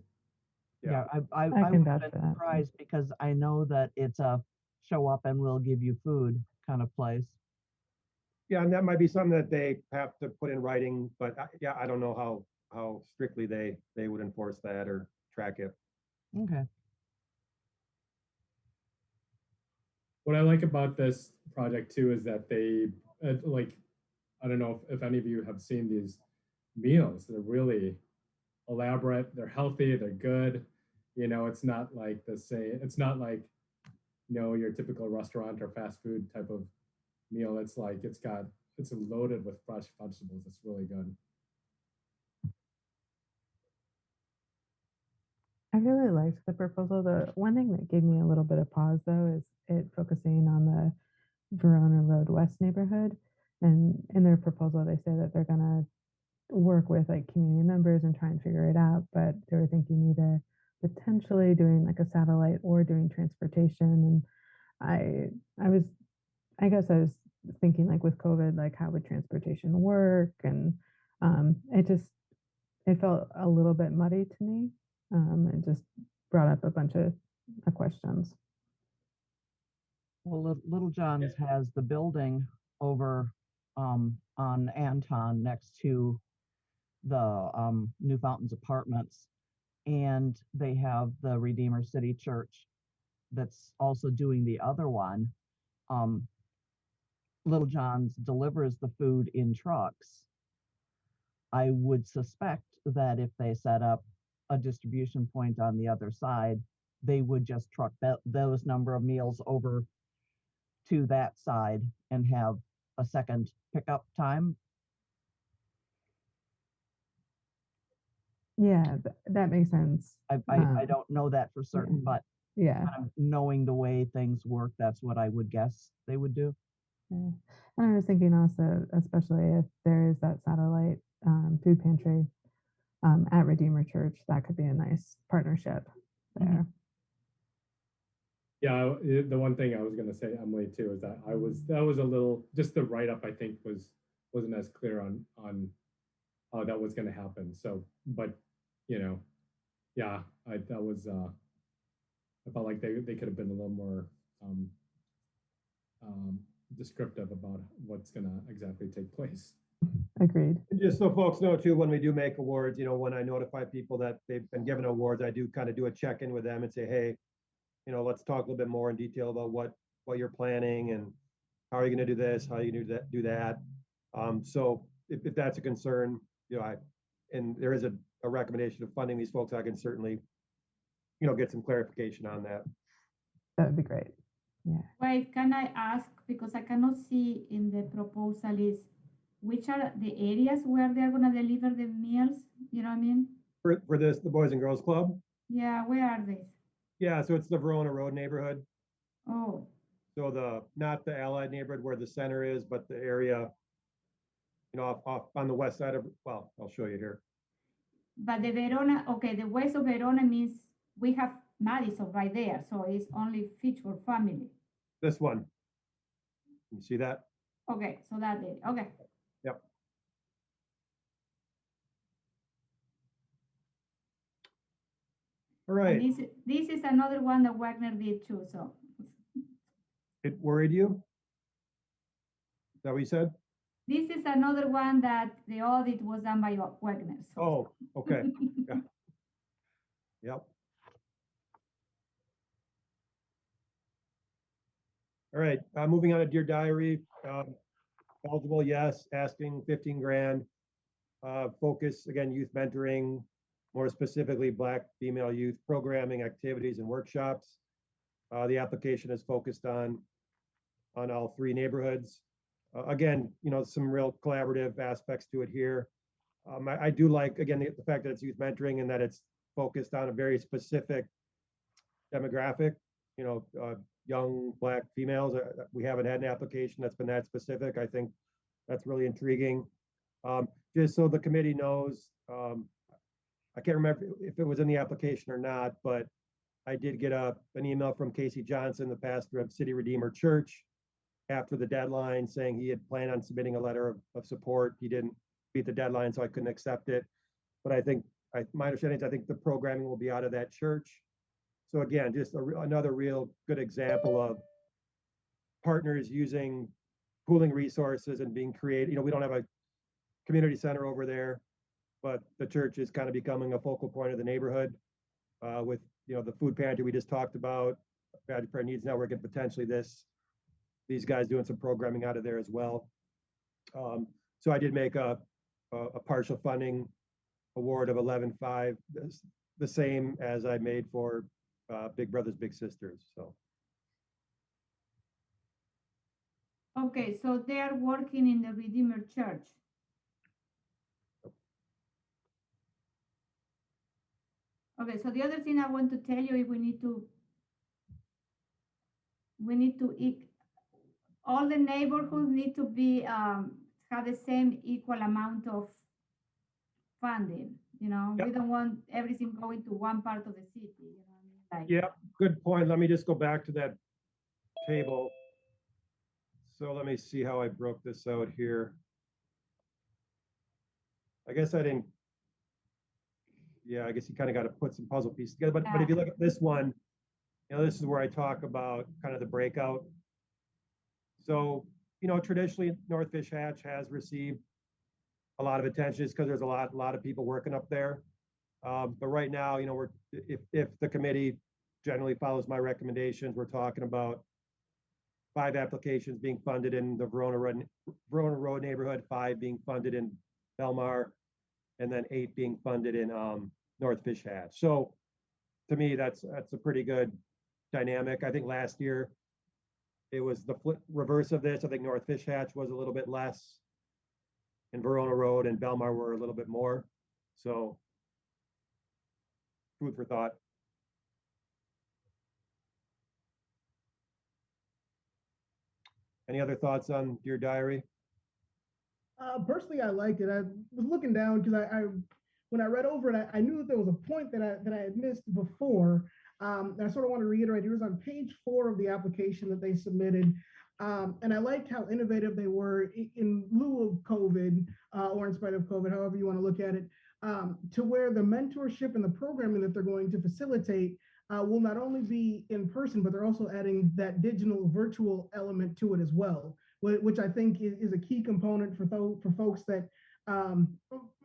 Yeah, I would have been surprised because I know that it's a show up and we'll give you food kind of place. Yeah, and that might be something that they have to put in writing, but I don't know how strictly they would enforce that or track it. Okay. What I like about this project too is that they I don't know if any of you have seen these meals. They're really elaborate. They're healthy. They're good. It's not like it's not like your typical restaurant or fast food type of meal. It's like it's loaded with fresh vegetables. It's really good. I really liked the proposal. The one thing that gave me a little bit of pause, though, is it focusing on the Verona Road West neighborhood. And in their proposal, they say that they're going to work with like community members and try and figure it out. But they were thinking either potentially doing like a satellite or doing transportation. And I guess I was thinking like with COVID, like how would transportation work? And it felt a little bit muddy to me. It just brought up a bunch of questions. Well, Little John's has the building over on Anton next to the New Fountains Apartments, and they have the Redeemer City Church that's also doing the other one. Little John's delivers the food in trucks. I would suspect that if they set up a distribution point on the other side, they would just truck those number of meals over to that side and have a second pickup time. Yeah, that makes sense. I don't know that for certain, but Yeah. kind of knowing the way things work, that's what I would guess they would do. Yeah. And I was thinking also, especially if there is that satellite food pantry at Redeemer Church, that could be a nice partnership there. Yeah, the one thing I was going to say, Emily, too, is that that was a little, just the write up, I think, wasn't as clear on how that was going to happen. So, but you know, yeah, that was I felt like they could have been a little more um, um, descriptive about what's going to exactly take place. Agreed. And just so folks know too, when we do make awards, when I notify people that they've been given awards, I do kind of do a check-in with them and say, hey, let's talk a little bit more in detail about what you're planning and how are you going to do this, how are you going to do that. So if that's a concern, and there is a recommendation of funding these folks, I can certainly, get some clarification on that. That would be great. Yeah. Wait, can I ask, because I cannot see in the proposal is which are the areas where they're gonna deliver the meals? You know what I mean? For this, the Boys and Girls Club? Yeah, where are they? Yeah, so it's the Verona Road neighborhood. Oh, So not the Allied neighborhood where the center is, but the area, off on the west side of, well, I'll show you here. but the Verona, okay, the west of Verona means we have Madison right there, so it's only fit for family. This one. You see that? Okay, so that area, okay. Yep. All right. And this is another one that Wagner did too, so. It worried you? Is that what you said? This is another one that the audit was done by Wagner. So. Oh, okay. Yeah. Yep. All right, moving on to Dear Diary. Eligible, yes, asking 15 grand. Focus, again, youth mentoring, more specifically Black female youth programming, activities, and workshops. The application is focused on all three neighborhoods. Again, some real collaborative aspects to it here. I do like, again, the fact that it's youth mentoring and that it's focused on a very specific demographic, young Black females. We haven't had an application that's been that specific. I think that's really intriguing. Just so the committee knows, I can't remember if it was in the application or not, but I did get an email from Casey Johnson, the pastor of City Redeemer Church, after the deadline saying he had planned on submitting a letter of support. He didn't beat the deadline, so I couldn't accept it. But I think, my understanding is I think the programming will be out of that church. So again, just another real good example of partners using pooling resources and being creative. We don't have a community center over there, but the church is kind of becoming a focal point of the neighborhood with, the food pantry we just talked about, Prayer Needs Network, and potentially these guys doing some programming out of there as well. So I did make a partial funding award of 11.5, the same as I made for Big Brothers Big Sisters. So Okay, so they are working in the Redeemer Church. Okay, so the other thing I want to tell you is we need to all the neighborhoods need to be have the same equal amount of funding. Yep. We don't want everything going to one part of the city. yeah, good point. Let me just go back to that table. So let me see how I broke this out here. I guess I didn't. Yeah, I guess you kind of got to put some puzzle pieces together. But if you look at this one, this is where I talk about kind of the breakout. So, traditionally North Fish Hatch has received a lot of attention just because there's a lot of people working up there. But right now, if the committee generally follows my recommendations, we're talking about 5 applications being funded in the Verona Road neighborhood, 5 being funded in Belmar, and then 8 being funded in North Fish Hatch. So to me, that's a pretty good dynamic. I think last year it was the reverse of this. I think North Fish Hatch was a little bit less, and Verona Road and Belmar were a little bit more. So food for thought. Any other thoughts on Dear Diary? Personally, I liked it. I was looking down because I when I read over it, I knew that there was a point that I had missed before. And I sort of want to reiterate. It was on page 4 of the application that they submitted, and I liked how innovative they were in lieu of COVID, or in spite of COVID, however you want to look at it, to where the mentorship and the programming that they're going to facilitate will not only be in person, but they're also adding that digital virtual element to it as well, which I think is a key component for folks that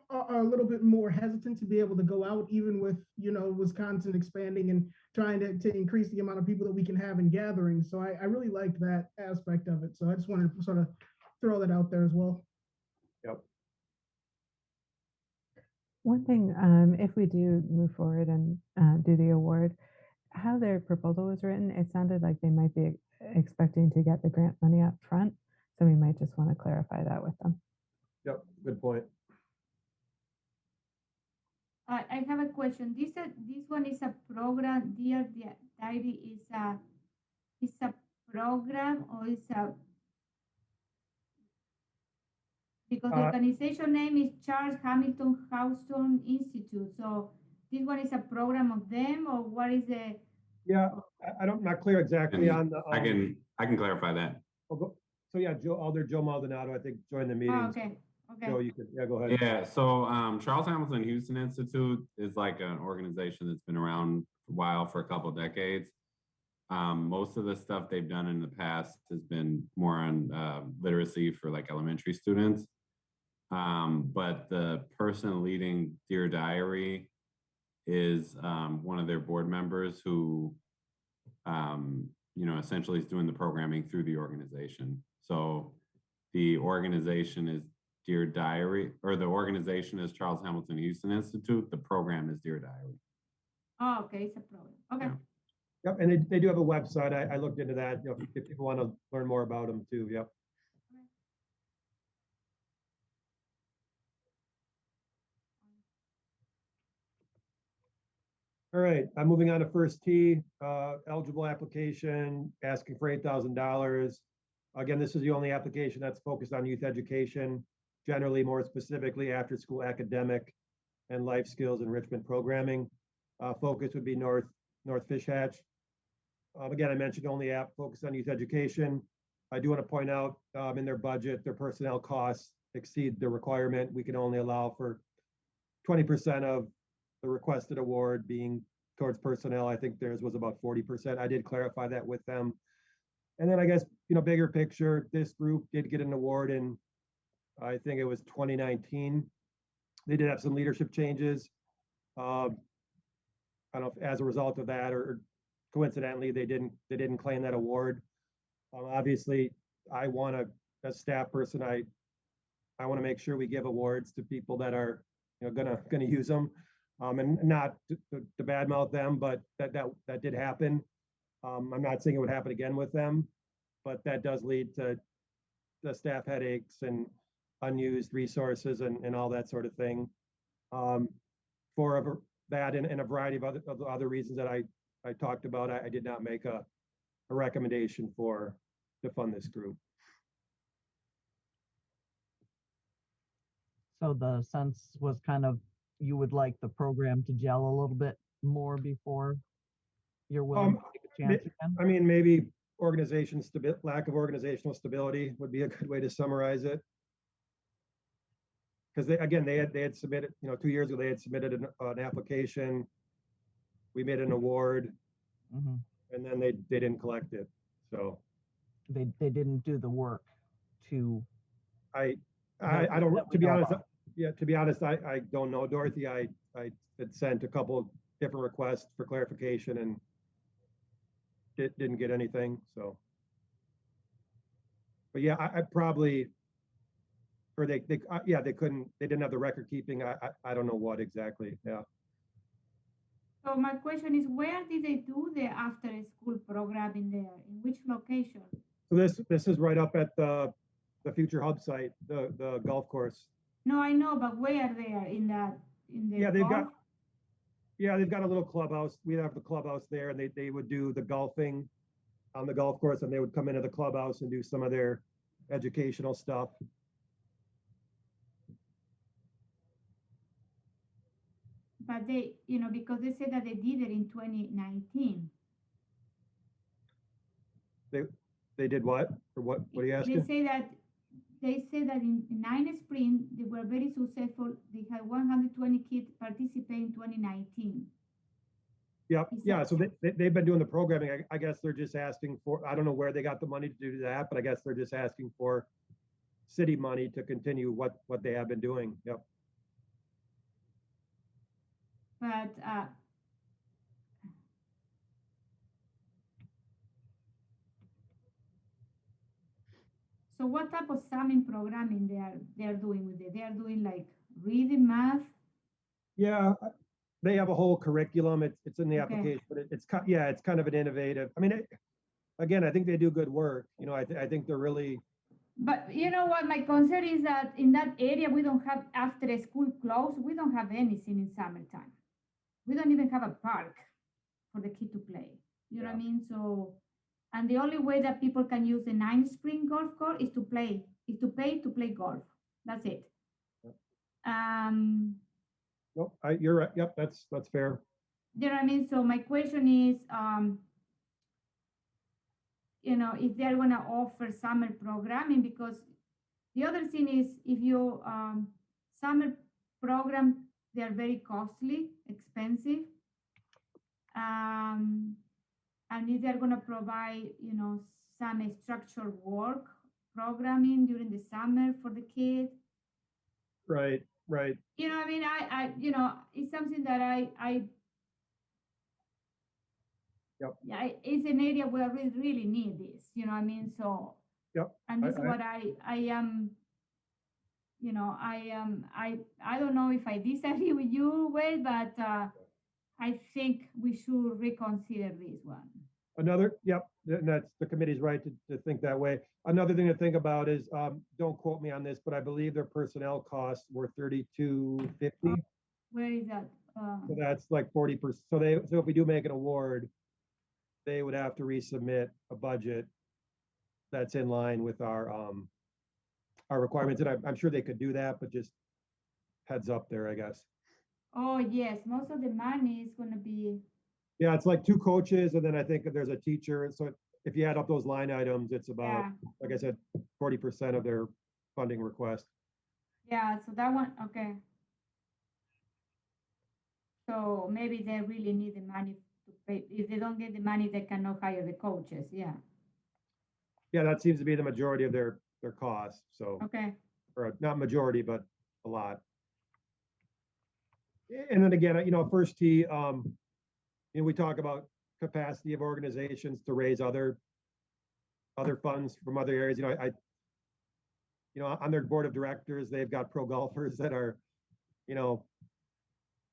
are a little bit more hesitant to be able to go out, even with, Wisconsin expanding and trying to increase the amount of people that we can have in gatherings. So I really liked that aspect of it. So I just wanted to sort of throw that out there as well. Yep. One thing, if we do move forward and do the award, how their proposal was written, it sounded like they might be expecting to get the grant money up front. So we might just want to clarify that with them. Yep, good point. I have a question. This one is a program. Dear Diary is a program, or is a, because the organization name is Charles Hamilton Houston Institute. So this one is a program of them, or what is the? Yeah, I'm not clear exactly on the. I can clarify that. So yeah, Joe Maldonado, I think, joined the meeting. Oh, okay. Okay. Joe, you could, go ahead. Yeah, so Charles Hamilton Houston Institute is like an organization that's been around a while, for a couple of decades. Most of the stuff they've done in the past has been more on literacy for like elementary students. But the person leading Dear Diary is one of their board members who, essentially is doing the programming through the organization. So the organization is Dear Diary, or the organization is Charles Hamilton Houston Institute. The program is Dear Diary. Oh, okay, it's a program. Okay. Yeah. Yep, and they do have a website. I looked into that. If people want to learn more about them too. Yep. All right, I'm moving on to first T, eligible application, asking for $8,000. Again, this is the only application that's focused on youth education, generally more specifically after school academic and life skills enrichment programming. Focus would be North Fish Hatch. Again, I mentioned only app focused on youth education. I do want to point out in their budget, their personnel costs exceed the requirement. We can only allow for 20% of the requested award being towards personnel. I think theirs was about 40%. I did clarify that with them. And then I guess, bigger picture, this group did get an award in, I think it was 2019. They did have some leadership changes. I don't know if as a result of that or coincidentally, they didn't claim that award. Obviously, I want to, as staff person, I want to make sure we give awards to people that are gonna use them, and not to badmouth them, but that did happen. I'm not saying it would happen again with them, but that does lead to the staff headaches and unused resources and all that sort of thing. For that and a variety of other reasons that I talked about, I did not make a recommendation to fund this group. So the sense was kind of, you would like the program to gel a little bit more before you're willing to take a chance again? I mean, maybe lack of organizational stability would be a good way to summarize it. Because they had submitted, 2 years ago, they had submitted an application. We made an award, and then they didn't collect it. So they didn't do the work to. I don't, to be honest. Yeah, to be honest, I don't know, Dorothy. I had sent a couple of different requests for clarification and didn't get anything. So, but yeah, I probably, or they didn't have the record keeping. I don't know what exactly. Yeah. So my question is, where did they do the after school program in there? In which location? So this is right up at the Future Hub site, the golf course. No, I know, but where they are in the Yeah, they've got. Yeah, they've got a little clubhouse. We have the clubhouse there, and they would do the golfing on the golf course, and they would come into the clubhouse and do some of their educational stuff. But they, because they said that they did it in 2019. They did what? Or what are you asking? They say that in 9 Spring, they were very successful. They had 120 kids participate in 2019. Yep. Yeah. So they've been doing the programming. I guess they're just asking for, I don't know where they got the money to do that, but I guess they're just asking for city money to continue what they have been doing. Yep. But so what type of summing programming they are doing with it? They are doing like reading, math. Yeah, they have a whole curriculum. It's in the Okay. application, but it's kind of an innovative. I mean, again, I think they do good work. I think they're really. But you know what? My concern is that in that area, we don't have, after school close, we don't have anything in summertime. We don't even have a park for the kid to play. You know what I mean? So, and the only way that people can use the 9 Spring golf course is to pay to play golf. That's it. Yep. Nope, You're right. Yep, that's fair. You know what I mean? So my question is, if they're going to offer summer programming, because the other thing is, if you summer programs, they are very costly, expensive, and if they're going to provide, some structured work programming during the summer for the kids. Right. You know, I mean, it's something that I Yep. Yeah, it's an area where we really need this. You know what I mean? So. Yep. And this is what I am. I don't know if I disagree with you, Wade, but I think we should reconsider this one. Yep, and that's the committee's right to think that way. Another thing to think about is, don't quote me on this, but I believe their personnel costs were $32.50. Where is that? So that's like 40%. So if we do make an award, they would have to resubmit a budget that's in line with our requirements. And I'm sure they could do that, but just heads up there, I guess. Oh yes, most of the money is going to be. Yeah, it's like 2 coaches, and then I think there's a teacher. And so if you add up those line items, it's about, like I said, 40% of their funding request. Yeah, so that one, okay. So maybe they really need the money to pay. If they don't get the money, they cannot hire the coaches. Yeah. Yeah, that seems to be the majority of their costs. So, okay. Or not majority, but a lot. And then again, first tee, we talk about capacity of organizations to raise other funds from other areas. On their board of directors, they've got pro golfers that are,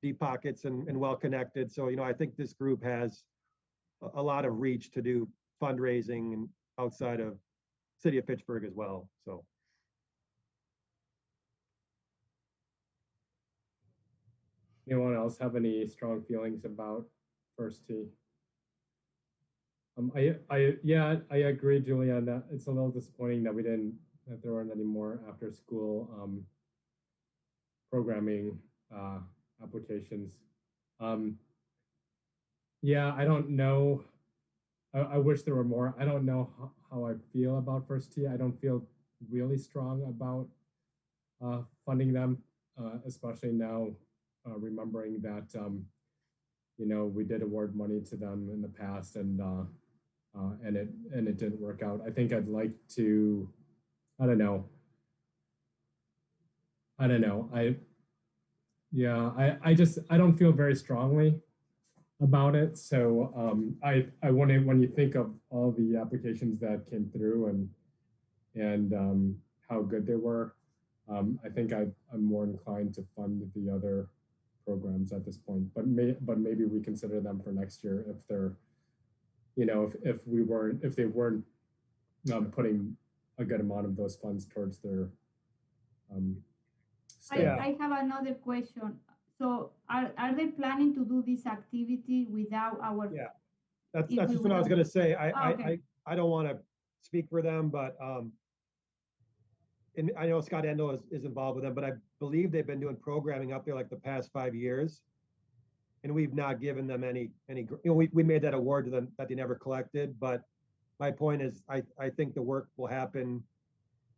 deep pockets and well connected. So, I think this group has a lot of reach to do fundraising and outside of city of Fitchburg as well. So. Anyone else have any strong feelings about first tee? I agree, Julia, that it's a little disappointing that that there weren't any more after school programming applications. Yeah, I don't know. I wish there were more. I don't know how I feel about first tee. I don't feel really strong about funding them, especially now, remembering that we did award money to them in the past, and it didn't work out. I think I'd like to. I don't know. I don't feel very strongly about it. So I want to, when you think of all the applications that came through and how good they were, I think I'm more inclined to fund the other programs at this point. But maybe we consider them for next year if they're, if they weren't putting a good amount of those funds towards their. I have another question. So are they planning to do this activity without our? Yeah, that's if that's we just what I was will- gonna say. Oh, okay. I don't want to speak for them, but and I know Scott Endel is involved with them, but I believe they've been doing programming up there like the past 5 years, and we've not given them any. You know, we made that award to them that they never collected. But my point is, I think the work will happen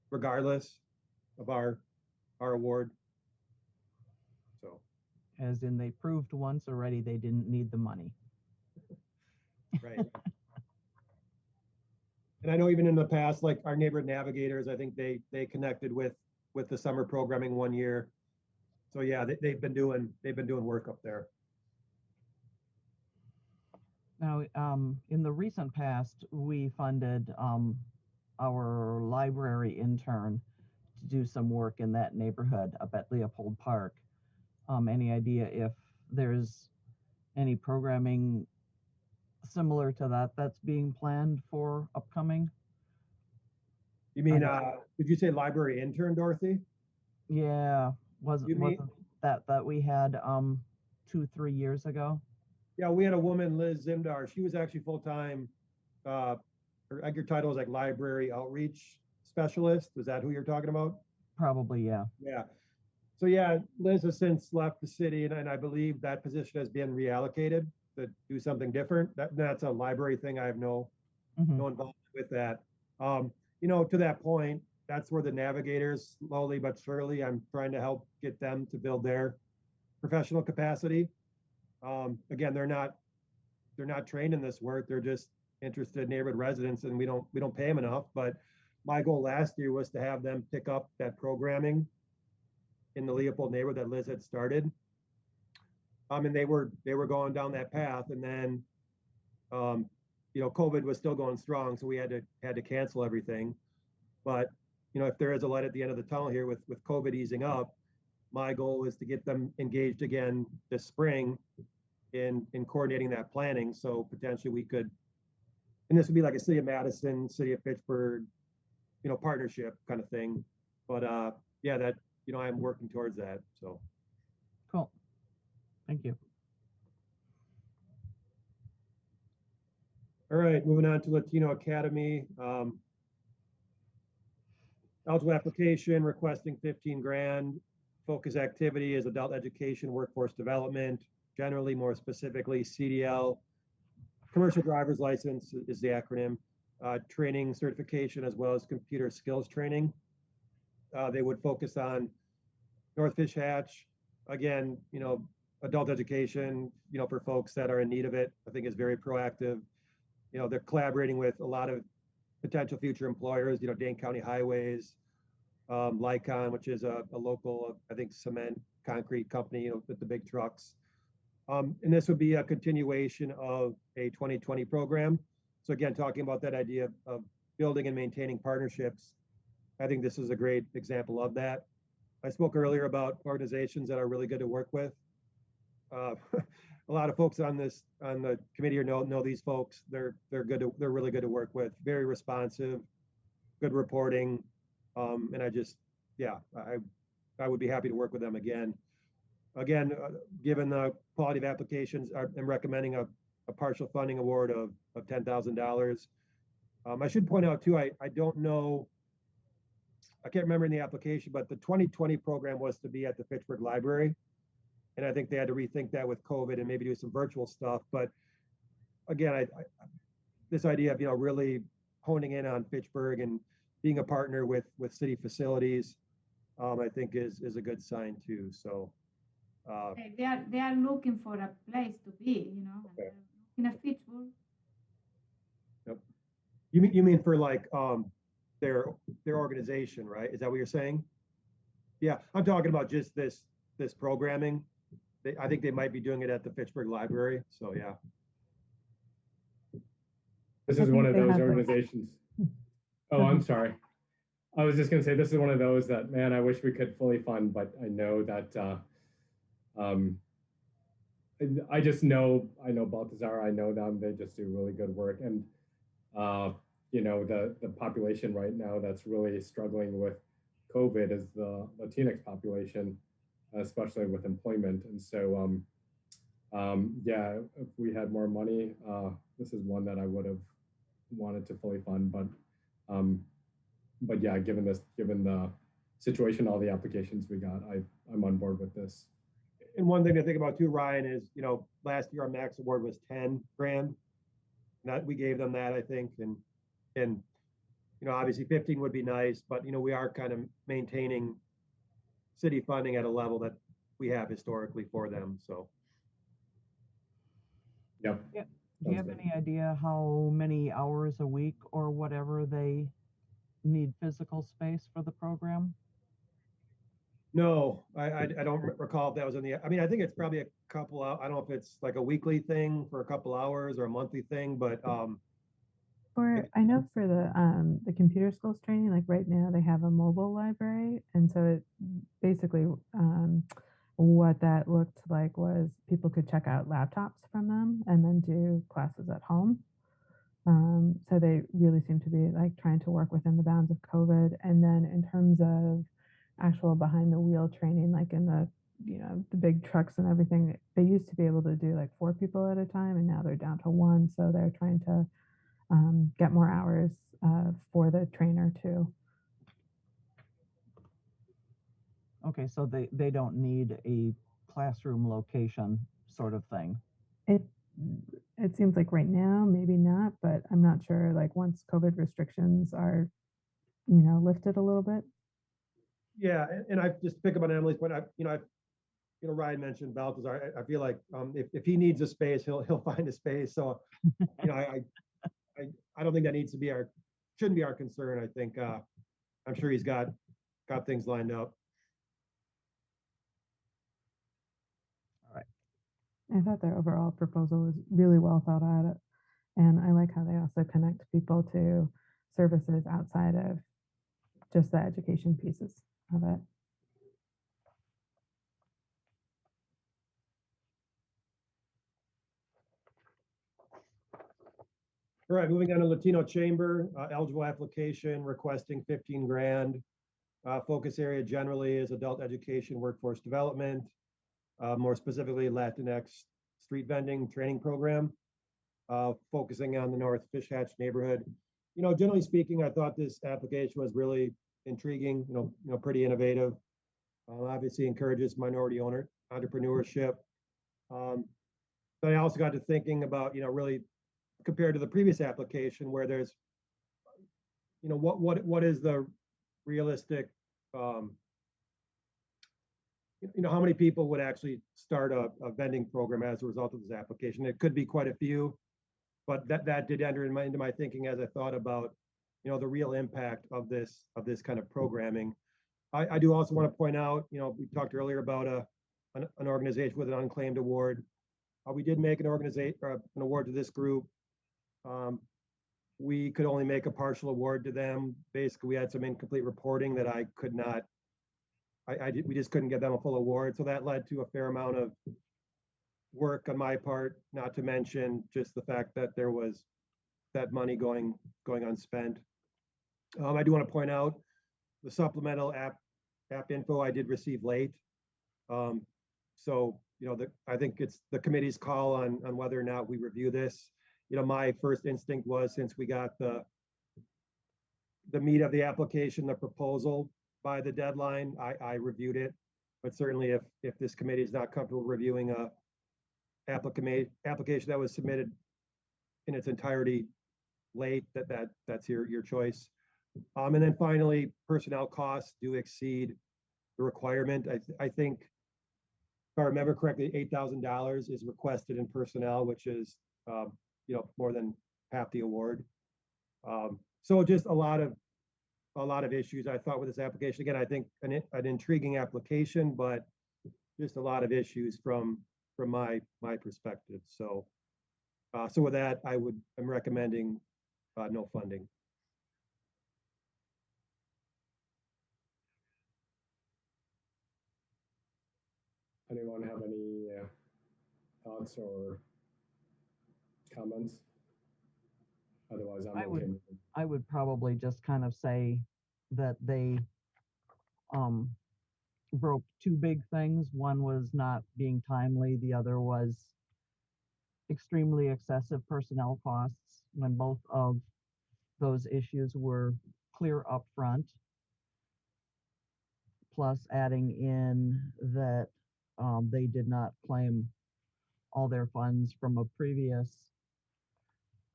regardless of our award. So As in, they proved once already they didn't need the money. right. And I know even in the past, like our neighborhood navigators, I think they connected with the summer programming one year. So yeah, they've been doing work up there. Now, in the recent past, we funded our library intern to do some work in that neighborhood up at Leopold Park. Any idea if there's any programming similar to that that's being planned for upcoming? You mean, I- did you say library intern, Dorothy? Yeah, wasn't You mean- wasn't that we had 2-3 years ago? Yeah, we had a woman, Liz Zimdar. She was actually full-time, her title was like library outreach specialist. Was that who you're talking about? Probably, yeah. Yeah. So yeah, Liz has since left the city, and I believe that position has been reallocated to do something different. That's a library thing. I have no Mhm. involvement with that. You know, to that point, that's where the navigators, slowly but surely, I'm trying to help get them to build their professional capacity. Again, they're not trained in this work. They're just interested neighborhood residents, and we don't pay them enough. But my goal last year was to have them pick up that programming in the Leopold neighborhood that Liz had started. And they were going down that path, and then you know, COVID was still going strong, so we had to cancel everything. But you know, if there is a light at the end of the tunnel here with COVID easing up, my goal is to get them engaged again this spring in coordinating that planning. So potentially we could, and this would be like a city of Madison, city of Pittsburgh, you know, partnership kind of thing. But yeah, that, you know, I'm working towards that. So Cool. Thank you. all right, moving on to Latino Academy. Eligible application requesting 15 grand. Focus activity is adult education, workforce development, generally more specifically CDL. Commercial driver's license is the acronym. Training certification as well as computer skills training. They would focus on North Fish Hatch. Again, you know, adult education, you know, for folks that are in need of it, I think is very proactive. You know, they're collaborating with a lot of potential future employers, you know, Dane County Highways, Lycon, which is a local, I think, cement concrete company, you know, with the big trucks. And this would be a continuation of a 2020 program. So again, talking about that idea of building and maintaining partnerships, I think this is a great example of that. I spoke earlier about organizations that are really good to work with. A lot of folks on the committee here know these folks. They're really good to work with. Very responsive, good reporting, and I would be happy to work with them again. Again, given the quality of applications, I'm recommending a partial funding award of $10,000. I should point out too, I don't know, I can't remember in the application, but the 2020 program was to be at the Fitchburg Library. And I think they had to rethink that with COVID and maybe do some virtual stuff. But again, this idea of, you know, really honing in on Fitchburg and being a partner with city facilities, I think is a good sign too. So They are looking for a place to be, you know, Okay. in a Fitchburg. Yep. You mean for like their organization, right? Is that what you're saying? Yeah, I'm talking about just this programming. I think they might be doing it at the Fitchburg Library. So yeah. This I is one think of they those have the- organizations. Oh, I'm sorry. I was just going to say, this is one of those that, man, I wish we could fully fund, but I know that I just know, Baltazar, I know them, they just do really good work. And, you know, the population right now that's really struggling with COVID is the Latinx population. especially with employment. And so, yeah, if we had more money, this is one that I would have wanted to fully fund. Um, but yeah, given the situation, all the applications we got, I'm on board with this. And one thing to think about too, Ryan, is, last year our max award was 10 grand. That we gave them that, I think, and obviously 15 would be nice, but we are kind of maintaining city funding at a level that we have historically for them. So Yep. Yeah. Do you have any idea how many hours a week or whatever they need physical space for the program? no, I don't recall if that was in the. I mean, I think it's probably a couple. I don't know if it's like a weekly thing for a couple hours or a monthly thing, but I know for the computer skills training, like right now they have a mobile library, and so it basically what that looked like was people could check out laptops from them and then do classes at home. So they really seem to be like trying to work within the bounds of COVID. And then in terms of actual behind the wheel training, like in the big trucks and everything, they used to be able to do like 4 people at a time, and now they're down to 1. So they're trying to get more hours for the trainer too. Okay, so they don't need a classroom location sort of thing. It seems like right now maybe not, but I'm not sure. Like once COVID restrictions are lifted a little bit. yeah, and I just pick up on Emily's point. Ryan mentioned Balthazar. I feel like if he needs a space, he'll find a space. So I don't think that shouldn't be our concern. I think I'm sure he's got things lined up. All right. I thought their overall proposal was really well thought out, and I like how they also connect people to services outside of just the education pieces of it. All right, moving on to Latino Chamber, eligible application requesting 15 grand. Focus area generally is adult education, workforce development, more specifically Latinx street vending training program, focusing on the North Fish Hatch neighborhood. Generally speaking, I thought this application was really intriguing, pretty innovative. Obviously encourages minority entrepreneurship. But I also got to thinking about, really compared to the previous application where there's, what is the realistic, how many people would actually start a vending program as a result of this application? It could be quite a few, but that did enter into my thinking as I thought about, the real impact of this kind of programming. I do also want to point out, we talked earlier about an organization with an unclaimed award. We did make an award to this group. We could only make a partial award to them. Basically, we had some incomplete reporting that I could not. We just couldn't get them a full award, so that led to a fair amount of work on my part. Not to mention just the fact that there was that money going unspent. I do want to point out the supplemental app info I did receive late. So I think it's the committee's call on whether or not we review this. My first instinct was, since we got the meat of the application, the proposal by the deadline, I reviewed it. But certainly if this committee is not comfortable reviewing a application that was submitted in its entirety late, that's your choice. And then finally, personnel costs do exceed the requirement. I think, if I remember correctly, $8,000 is requested in personnel, which is more than half the award. So just a lot of issues I thought with this application. Again, I think an intriguing application, but just a lot of issues from my perspective. So with that, I'm recommending no funding. Anyone have any thoughts or comments? Otherwise, I would probably just kind of say that they broke two big things. One was not being timely. The other was extremely excessive personnel costs when both of those issues were clear up front. Plus adding in that they did not claim all their funds from a previous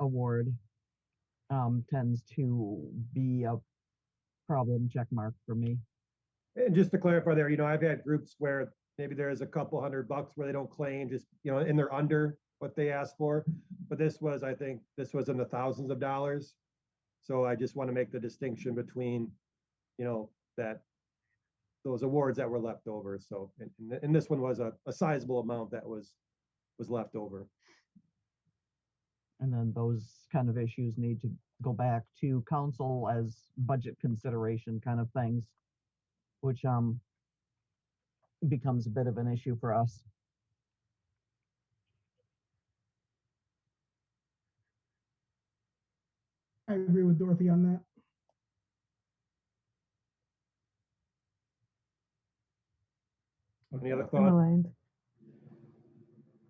award tends to be a problem check mark for me. And just to clarify there, I've had groups where maybe there's a couple $100 where they don't claim, just, and they're under what they asked for. But I think this was in the thousands of dollars. So I just want to make the distinction between, that those awards that were left over. So, and this one was a sizable amount that was left over. And then those kind of issues need to go back to council as budget consideration kind of things, which becomes a bit of an issue for us. I agree with Dorothy on that. Any other I'm thoughts? aligned.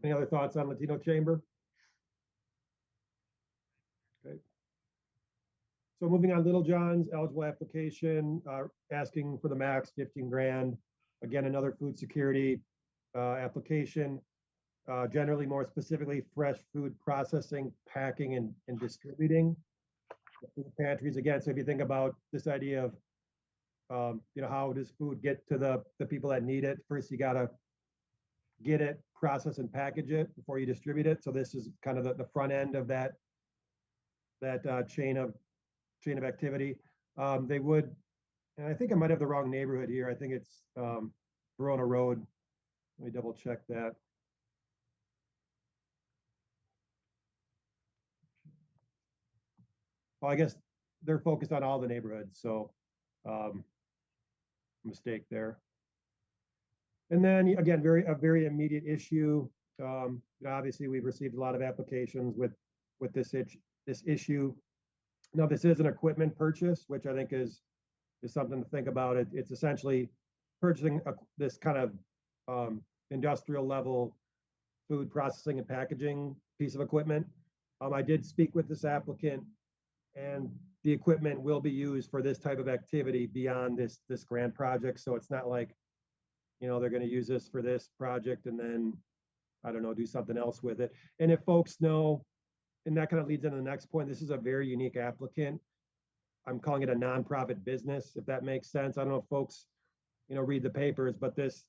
Any other thoughts on Latino Chamber? Okay. So moving on, Little John's eligible application, asking for the max 15 grand. Again, another food security application, generally more specifically fresh food processing, packing, and distributing. Food pantries again. So if you think about this idea of, how does food get to the people that need it? First, you got to get it, process and package it before you distribute it. So this is kind of the front end of that chain of activity. They would, and I think I might have the wrong neighborhood here. I think it's Verona Road. Let me double check that. Well, I guess they're focused on all the neighborhoods, so mistake there. And then again, a very immediate issue. Obviously, we've received a lot of applications with this issue. Now, this is an equipment purchase, which I think is something to think about. It's essentially purchasing this kind of industrial level food processing and packaging piece of equipment. I did speak with this applicant, and the equipment will be used for this type of activity beyond this grant project. So it's not like, they're going to use this for this project and then, I don't know, do something else with it. And if folks know, and that kind of leads into the next point, this is a very unique applicant. I'm calling it a nonprofit business, if that makes sense. I don't know if folks, read the papers, but this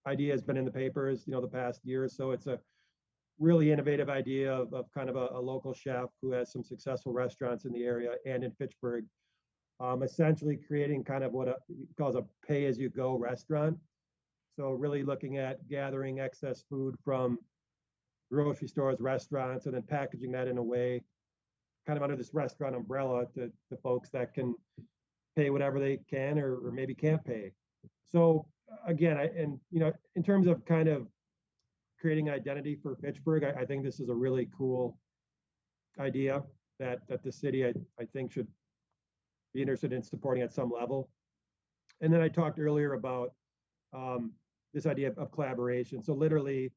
idea has been in the papers, the past year or so. It's a really innovative idea of kind of a local chef who has some successful restaurants in the area and in Fitchburg, essentially creating kind of what he calls a pay-as-you-go restaurant. So really looking at gathering excess food from grocery stores, restaurants, and then packaging that in a way kind of under this restaurant umbrella to folks that can pay whatever they can or maybe can't pay. So again, in terms of kind of creating identity for Fitchburg, I think this is a really cool idea that the city, I think, should be interested in supporting at some level. And then I talked earlier about this idea of collaboration. So literally,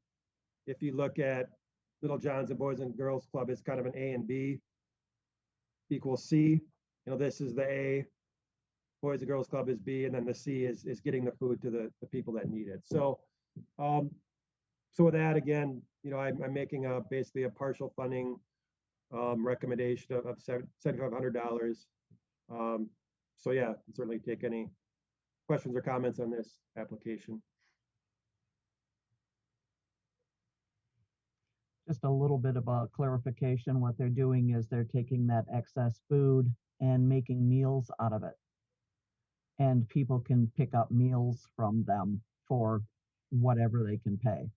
if you look at Little John's and Boys and Girls Club, it's kind of an A and B equals C. This is the A, Boys and Girls Club is B, and then the C is getting the food to the people that need it. So so with that, again, I'm making basically a partial funding recommendation of $7,500. So yeah, certainly take any questions or comments on this application. Just a little bit of a clarification. What they're doing is they're taking that excess food and making meals out of it. And people can pick up meals from them for whatever they can pay.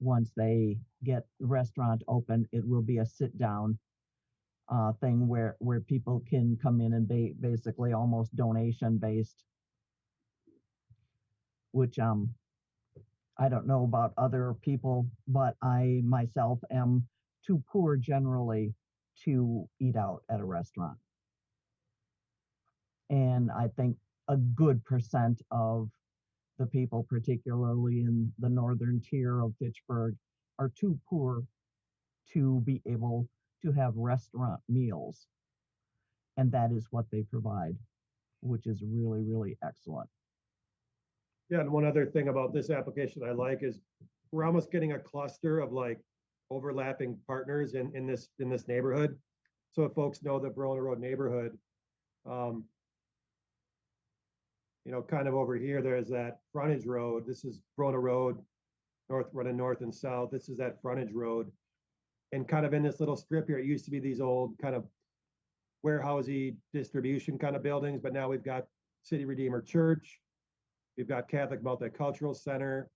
Once they get the restaurant open, it will be a sit down thing where people can come in and basically almost donation based, which I don't know about other people, but I myself am too poor generally to eat out at a restaurant. And I think a good percent of the people, particularly in the northern tier of Fitchburg, are too poor to be able to have restaurant meals. And that is what they provide, which is really, really excellent. Yeah, and one other thing about this application I like is we're almost getting a cluster of like overlapping partners in this neighborhood. So if folks know the Verona Road neighborhood, um, kind of over here, there's that frontage road. This is Verona Road, running north and south. This is that frontage road. And kind of in this little strip here, it used to be these old kind of warehousey distribution kind of buildings, but now we've got City Redeemer Church. We've got Catholic Multicultural Center.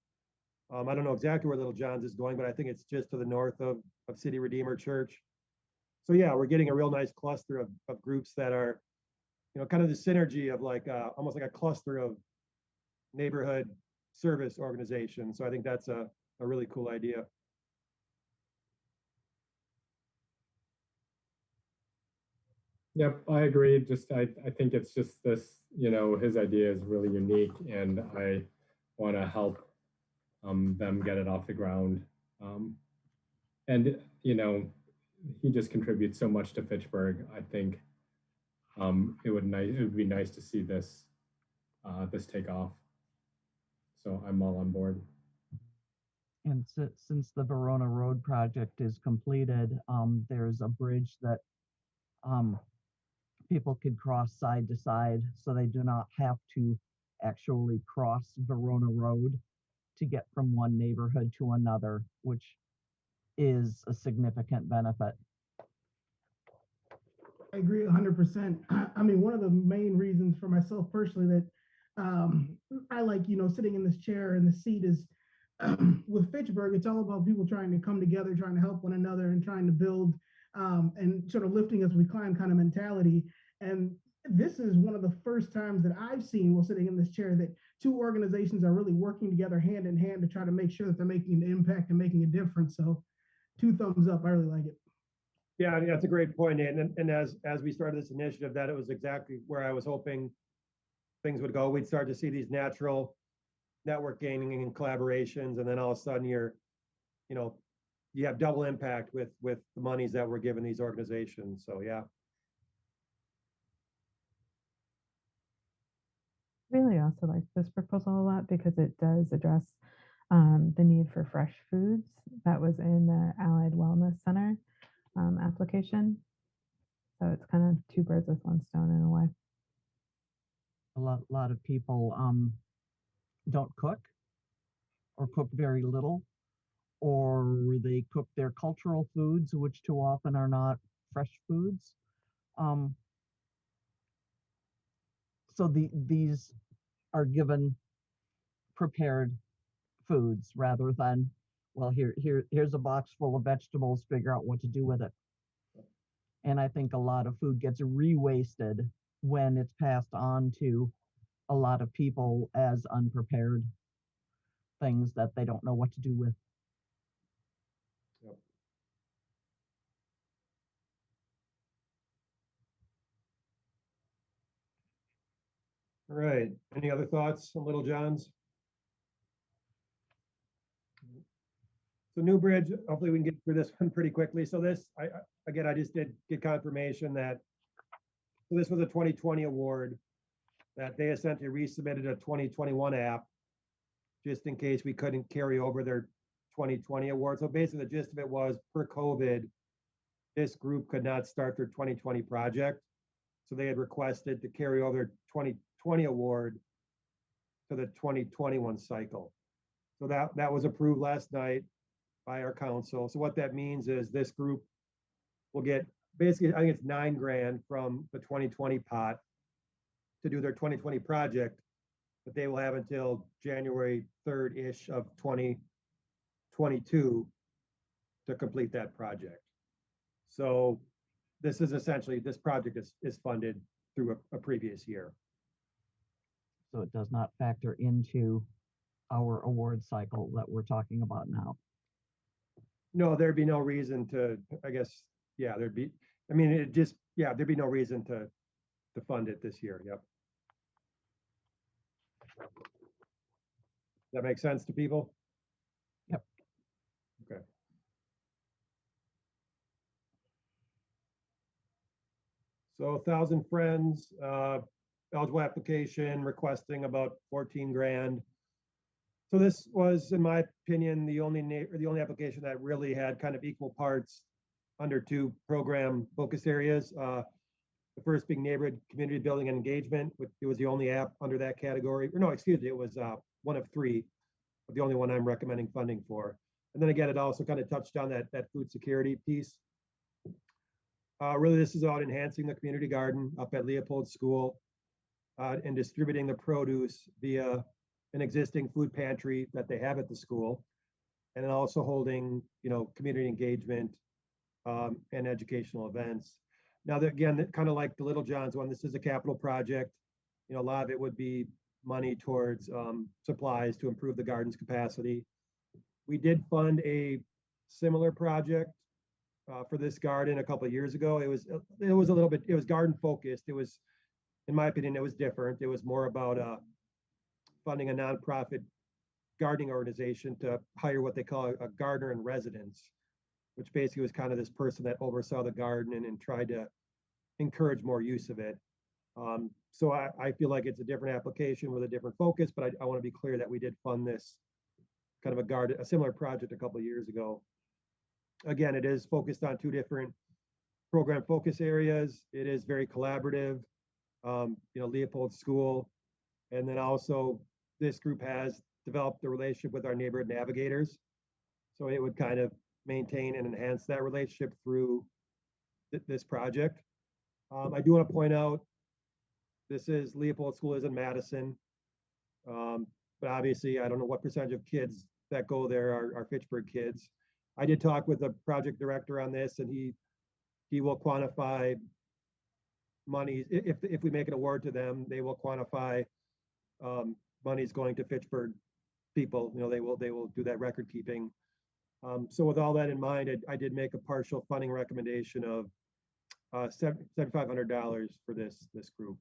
I don't know exactly where Little John's is going, but I think it's just to the north of City Redeemer Church. So yeah, we're getting a real nice cluster of groups that are, kind of the synergy of like almost like a cluster of neighborhood service organizations. So I think that's a really cool idea. Yep, I agree. Just I think it's just this, his idea is really unique, and I want to help them get it off the ground. And he just contributes so much to Fitchburg. I think it would be nice to see this this take off. So I'm all on board. And since the Verona Road project is completed, there's a bridge that people could cross side to side, so they do not have to actually cross Verona Road to get from one neighborhood to another, which is a significant benefit. I agree 100%. I mean, one of the main reasons for myself personally that I like, sitting in this chair and the seat is with Fitchburg, it's all about people trying to come together, trying to help one another, and trying to build and sort of lifting as we climb kind of mentality. And this is one of the first times that I've seen while sitting in this chair that two organizations are really working together hand in hand to try to make sure that they're making an impact and making a difference. So 2 thumbs up. I really like it. Yeah, that's a great point, Nate. And as we started this initiative, that it was exactly where I was hoping things would go. We'd start to see these natural network gaining and collaborations, and then all of a sudden you have double impact with the monies that we're giving these organizations. So yeah. Really also like this proposal a lot because it does address the need for fresh foods that was in the Allied Wellness Center application. So it's kind of 2 birds with 1 stone in a way. A lot of people don't cook or cook very little, or they cook their cultural foods, which too often are not fresh foods. So these are given prepared foods rather than, well, here's a box full of vegetables, figure out what to do with it. And I think a lot of food gets re-wasted when it's passed on to a lot of people as unprepared things that they don't know what to do with. Yep. All right. Any other thoughts on Little John's? So New Bridge, hopefully we can get through this one pretty quickly. So this, I just did get confirmation that so this was a 2020 award that they essentially resubmitted a 2021 app just in case we couldn't carry over their 2020 award. So basically the gist of it was per COVID, this group could not start their 2020 project. So they had requested to carry over their 2020 award to the 2021 cycle. So that was approved last night by our council. So what that means is this group will get basically, I think it's $9,000 from the 2020 pot to do their 2020 project, but they will have until January 3rd-ish of 2022 to complete that project. So this is essentially, this project is funded through a previous year. So it does not factor into our award cycle that we're talking about now. No, there'd be no reason to, I guess, yeah, there'd be no reason to fund it this year. Yep. That makes sense to people? Yep. Okay. So 1,000 friends, eligible application requesting about 14 grand. So this was, in my opinion, the only application that really had kind of equal parts under two program focus areas. The first being neighborhood community building and engagement, which it was the only app under that category. Or no, excuse me, it was one of three, but the only one I'm recommending funding for. And then again, it also kind of touched on that food security piece. Really, this is about enhancing the community garden up at Leopold School and distributing the produce via an existing food pantry that they have at the school, and then also holding, community engagement and educational events. Now, again, kind of like the Little John's one, this is a capital project. A lot of it would be money towards supplies to improve the garden's capacity. We did fund a similar project for this garden a couple of years ago. It was a little bit, it was garden focused. It was, in my opinion, it was different. It was more about funding a nonprofit gardening organization to hire what they call a gardener in residence, which basically was kind of this person that oversaw the garden and tried to encourage more use of it. So I feel like it's a different application with a different focus, but I want to be clear that we did fund this kind of a similar project a couple of years ago. Again, it is focused on two different program focus areas. It is very collaborative, Leopold School. And then also this group has developed a relationship with our neighborhood navigators. So it would kind of maintain and enhance that relationship through this project. I do want to point out, this is Leopold School is in Madison. But obviously I don't know what percentage of kids that go there are Fitchburg kids. I did talk with the project director on this, and he will quantify money. If we make an award to them, they will quantify monies going to Fitchburg people. They will do that record keeping. So with all that in mind, I did make a partial funding recommendation of $7,500 for this group.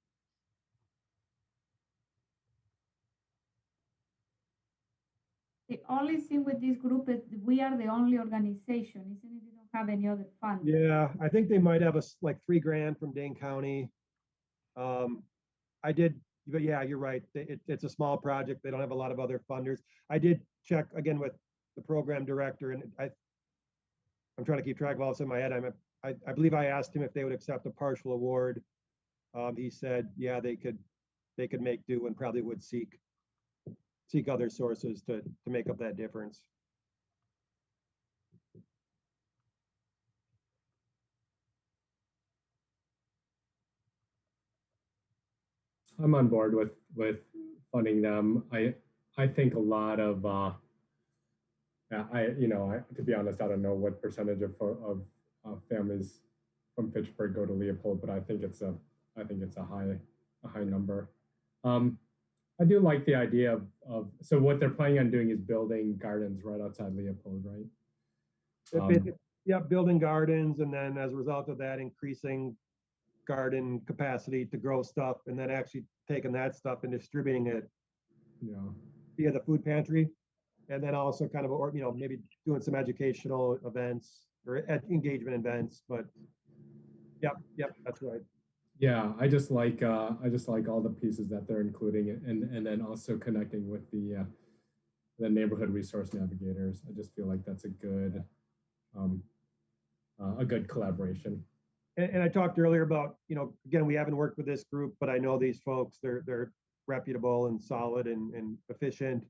The only thing with this group is we are the only organization, isn't it? We don't have any other fund. Yeah, I think they might have like $3 grand from Dane County. But yeah, you're right. It's a small project. They don't have a lot of other funders. I did check again with the program director, and I'm trying to keep track of all this in my head. I believe I asked him if they would accept a partial award. He said, yeah, they could make do and probably would seek other sources to make up that difference. I'm on board with funding them. I think a lot of to be honest, I don't know what percentage of families from Fitchburg go to Leopold, but I think it's a high number. I do like the idea of so what they're planning on doing is building gardens right outside Leopold, right? Yeah, building gardens, and then as a result of that, increasing garden capacity to grow stuff, and then actually taking that stuff and distributing it via the food pantry, and then also kind of maybe doing some educational events or engagement events. But yep, that's right. Yeah, I just like all the pieces that they're including, and then also connecting with the neighborhood resource navigators. I just feel like that's a good collaboration. And I talked earlier about, again, we haven't worked with this group, but I know these folks. They're reputable and solid and efficient.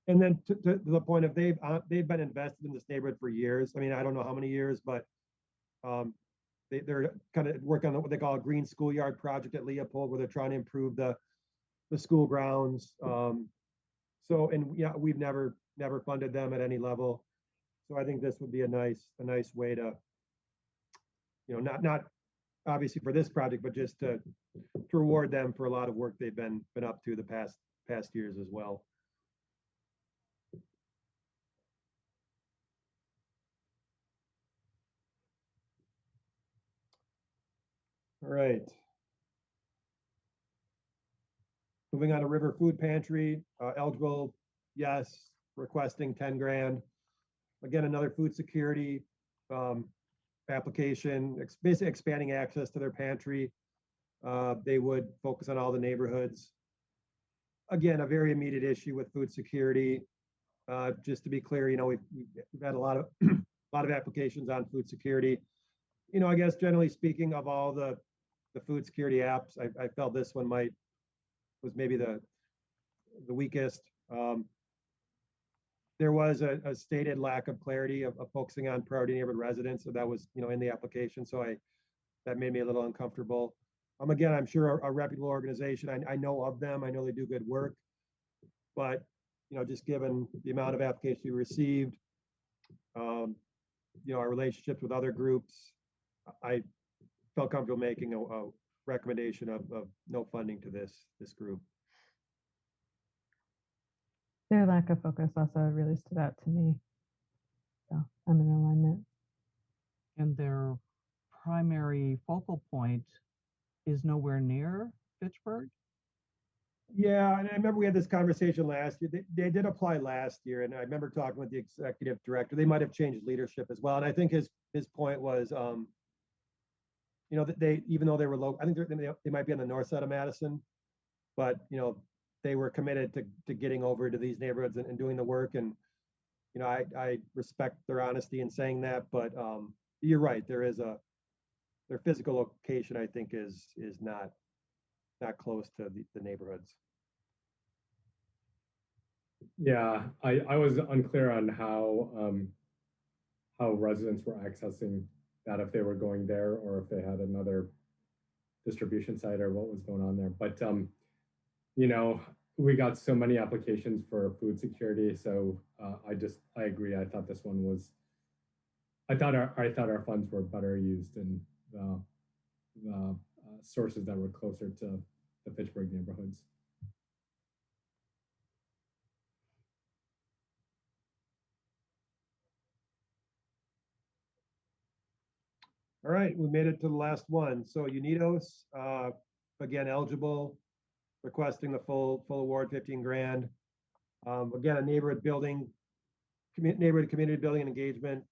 And then to the point of they've been invested in this neighborhood for years. I mean, I don't know how many years, but they're kind of working on what they call a green schoolyard project at Leopold, where they're trying to improve the school grounds. We've never funded them at any level. So I think this would be a nice way to, not obviously for this project, but just to reward them for a lot of work they've been up to the past years as well. All right. Moving on to River Food Pantry, eligible, yes, requesting 10 grand. Again, another food security application, basically expanding access to their pantry. They would focus on all the neighborhoods. Again, a very immediate issue with food security. Just to be clear, we've had a lot of a lot of applications on food security. I guess generally speaking, of all the food security apps, I felt this one was maybe the weakest. There was a stated lack of clarity of focusing on priority neighborhood residents, so that was in the application. So that made me a little uncomfortable. Again, I'm sure a reputable organization. I know of them. I know they do good work, but just given the amount of applications we received, our relationships with other groups, I felt comfortable making a recommendation of no funding to this group. Their lack of focus also really stood out to me. So I'm in alignment. And their primary focal point is nowhere near Fitchburg? Yeah, and I remember we had this conversation last year. They did apply last year, and I remember talking with the executive director. They might have changed leadership as well. And I think his point was, that they, even though they were low, I think they might be on the north side of Madison, but they were committed to getting over to these neighborhoods and doing the work. And I respect their honesty in saying that, but you're right. Their physical location, I think, is not close to the neighborhoods. Yeah, I was unclear on how residents were accessing that, if they were going there or if they had another distribution site or what was going on there. But we got so many applications for food security, so I agree. I thought this one was. I thought our funds were better used in the sources that were closer to the Fitchburg neighborhoods. All right, we made it to the last one. So Unidos, again, eligible, requesting the full award, 15 grand. Again, a neighborhood community building and engagement,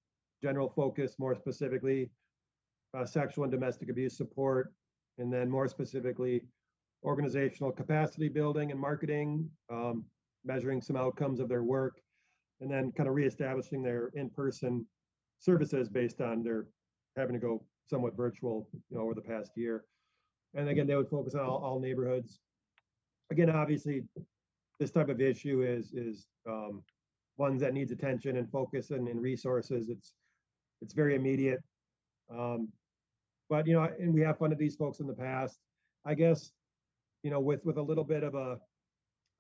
general focus, more specifically, sexual and domestic abuse support, and then more specifically, organizational capacity building and marketing, measuring some outcomes of their work, and then kind of reestablishing their in-person services based on their having to go somewhat virtual, over the past year. And again, they would focus on all neighborhoods. Again, obviously, this type of issue is ones that needs attention and focus and resources. It's very immediate. But and we have funded these folks in the past. I guess, with a little bit of a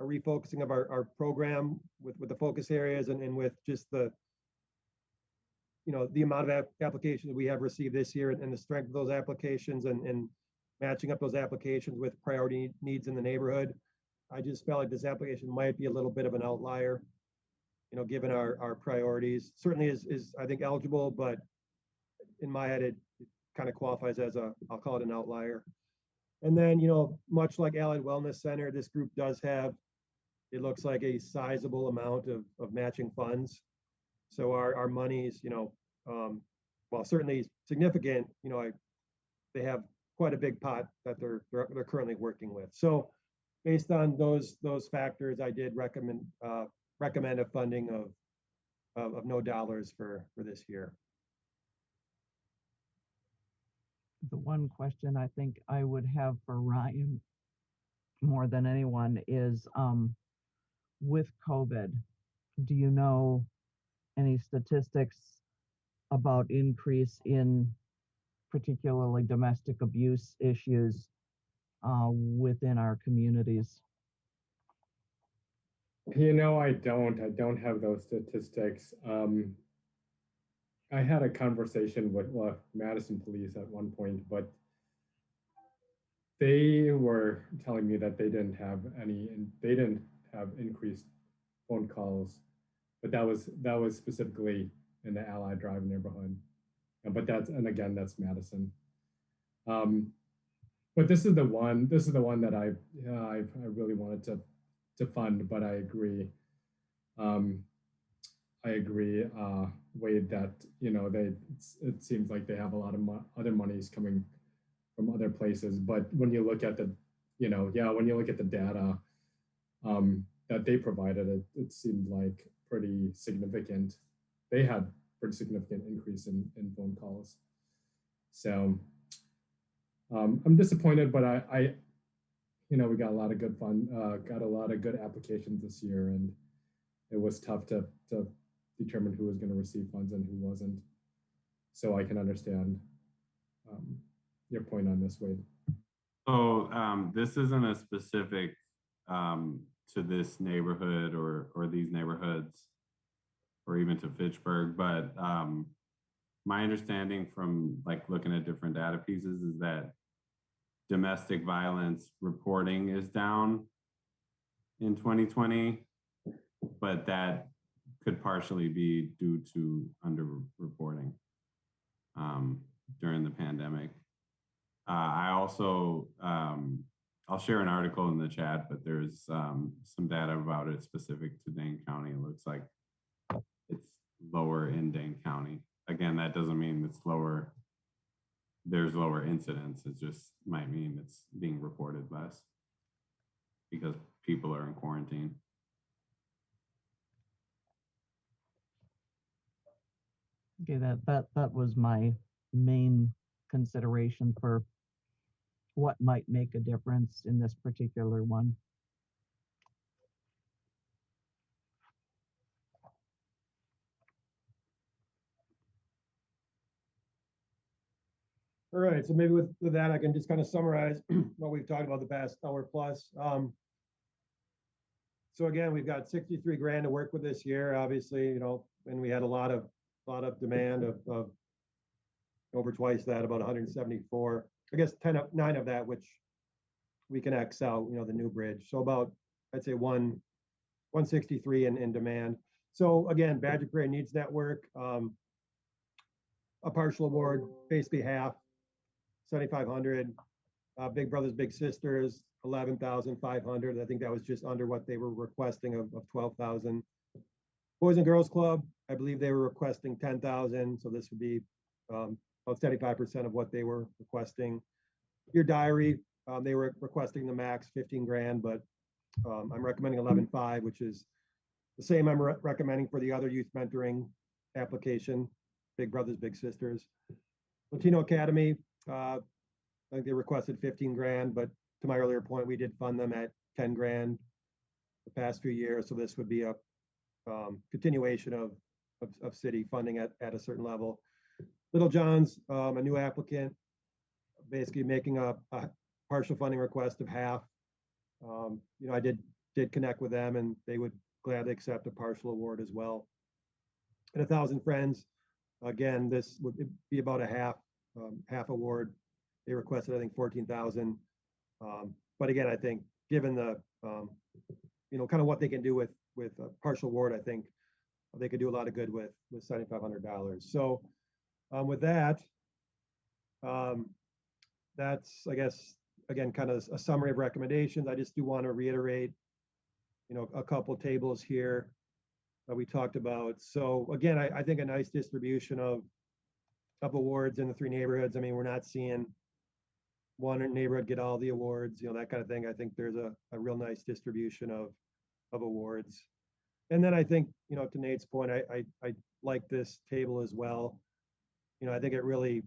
refocusing of our program with the focus areas and with just the the amount of applications we have received this year and the strength of those applications and matching up those applications with priority needs in the neighborhood, I just felt like this application might be a little bit of an outlier, given our priorities. Certainly is I think eligible, but in my head, it kind of qualifies as I'll call it an outlier. And then, much like Allied Wellness Center, this group does have, it looks like, a sizable amount of matching funds. So our monies, while certainly significant, they have quite a big pot that they're currently working with. So based on those factors, I did recommend a funding of no dollars for this year. The one question I think I would have for Ryan more than anyone is, with COVID, do you know any statistics about increase in particularly domestic abuse issues within our communities? I don't have those statistics. I had a conversation with Madison Police at one point, but they were telling me that they didn't have increased phone calls, but that was specifically in the Allied Drive neighborhood. But that's Madison. But but this is the one that I really wanted to fund, but I agree. Um, I agree, Wade, that it seems like they have a lot of other monies coming from other places, but when you look at the, when you look at the data that they provided, it seemed like pretty significant. They had pretty significant increase in phone calls. So I'm disappointed, but we got a lot of good got a lot of good applications this year, and it was tough to determine who was going to receive funds and who wasn't. So I can understand your point on this, Wade. So this isn't a specific to this neighborhood or these neighborhoods, or even to Fitchburg, but my understanding from like looking at different data pieces is that domestic violence reporting is down in 2020, but that could partially be due to underreporting during the pandemic. I also, I'll share an article in the chat, but there's some data about it specific to Dane County. It looks like it's lower in Dane County. Again, that doesn't mean it's lower. There's lower incidence. It just might mean it's being reported less because people are in quarantine. Okay, that was my main consideration for what might make a difference in this particular one. All right, so maybe with that, I can just kind of summarize what we've talked about the past hour plus. So again, we've got 63 grand to work with this year, obviously, and we had a lot of demand of over twice that, about 174. I guess 9 of that, which we can X out, the new bridge. So about, I'd say 163 in demand. So again, Badger Prairie needs network. A partial award, basically half, 7,500. Big Brothers Big Sisters, 11,500. I think that was just under what they were requesting of 12,000. Boys and Girls Club, I believe they were requesting 10,000. So this would be about 75% of what they were requesting. Your Diary, they were requesting the max 15 grand, but I'm recommending 11.5, which is the same I'm recommending for the other youth mentoring application, Big Brothers Big Sisters. Latino Academy, I think they requested 15 grand, but to my earlier point, we did fund them at 10 grand the past few years. So this would be a continuation of city funding at a certain level. Little John's, a new applicant, basically making a partial funding request of half. I did connect with them, and they would gladly accept a partial award as well. And 1,000 Friends, again, this would be about a half award. They requested, I think, 14,000. But again, I think given the, kind of what they can do with a partial award, I think they could do a lot of good with $7,500. So with that, that's, I guess, again, kind of a summary of recommendations. I just do want to reiterate, a couple tables here that we talked about. So again, I think a nice distribution of awards in the 3 neighborhoods. I mean, we're not seeing one neighborhood get all the awards, that kind of thing. I think there's a real nice distribution of awards. And then I think, to Nate's point, I like this table as well. I think it really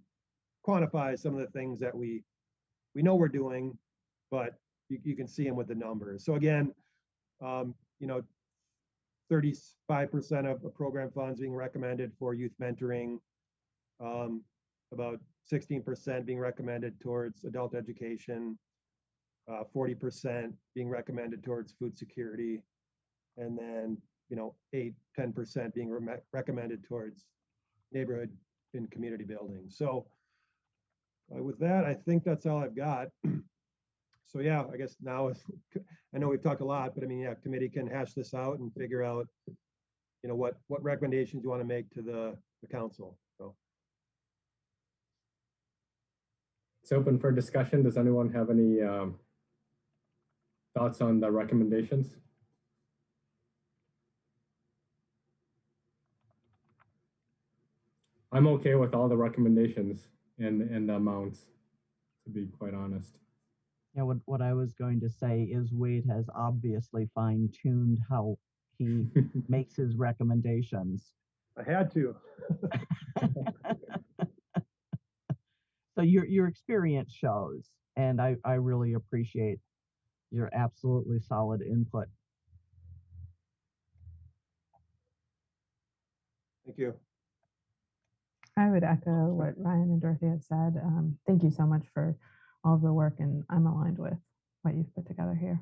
quantifies some of the things that we know we're doing, but you can see them with the numbers. So again, 35% of program funds being recommended for youth mentoring, about 16% being recommended towards adult education, 40% being recommended towards food security, and then 8-10% being recommended towards neighborhood and community building. So with that, I think that's all I've got. So yeah, I guess now I know we've talked a lot, but I mean, yeah, committee can hash this out and figure out, what recommendations you want to make to the council. So open for discussion. Does anyone have any thoughts on the recommendations? I'm okay with all the recommendations and the amounts, to be quite honest. Yeah, what I was going to say is Wade has obviously fine-tuned how he makes his recommendations. I had to. So your experience shows, and I really appreciate your absolutely solid input. Thank you. I would echo what Ryan and Dorothy have said. Thank you so much for all of the work, and I'm aligned with what you've put together here.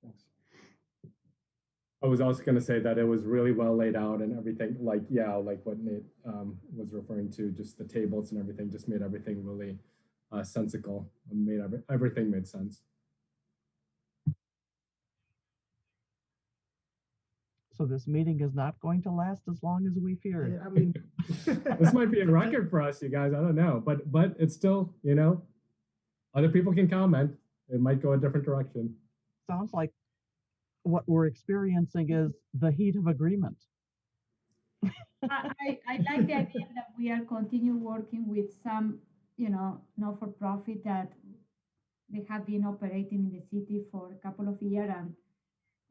Thanks. I was also going to say that it was really well laid out and everything, like, yeah, like what Nate was referring to, just the tables and everything just made everything really sensical and made everything made sense. So this meeting is not going to last as long as we feared. Yeah, I mean, This might be a record for us, you guys. I don't know, but it's still, you know, other people can comment. It might go a different direction. Sounds like what we're experiencing is the heat of agreement. I like the idea that we are continue working with some, you know, not-for-profit that they have been operating in the city for a couple of years, and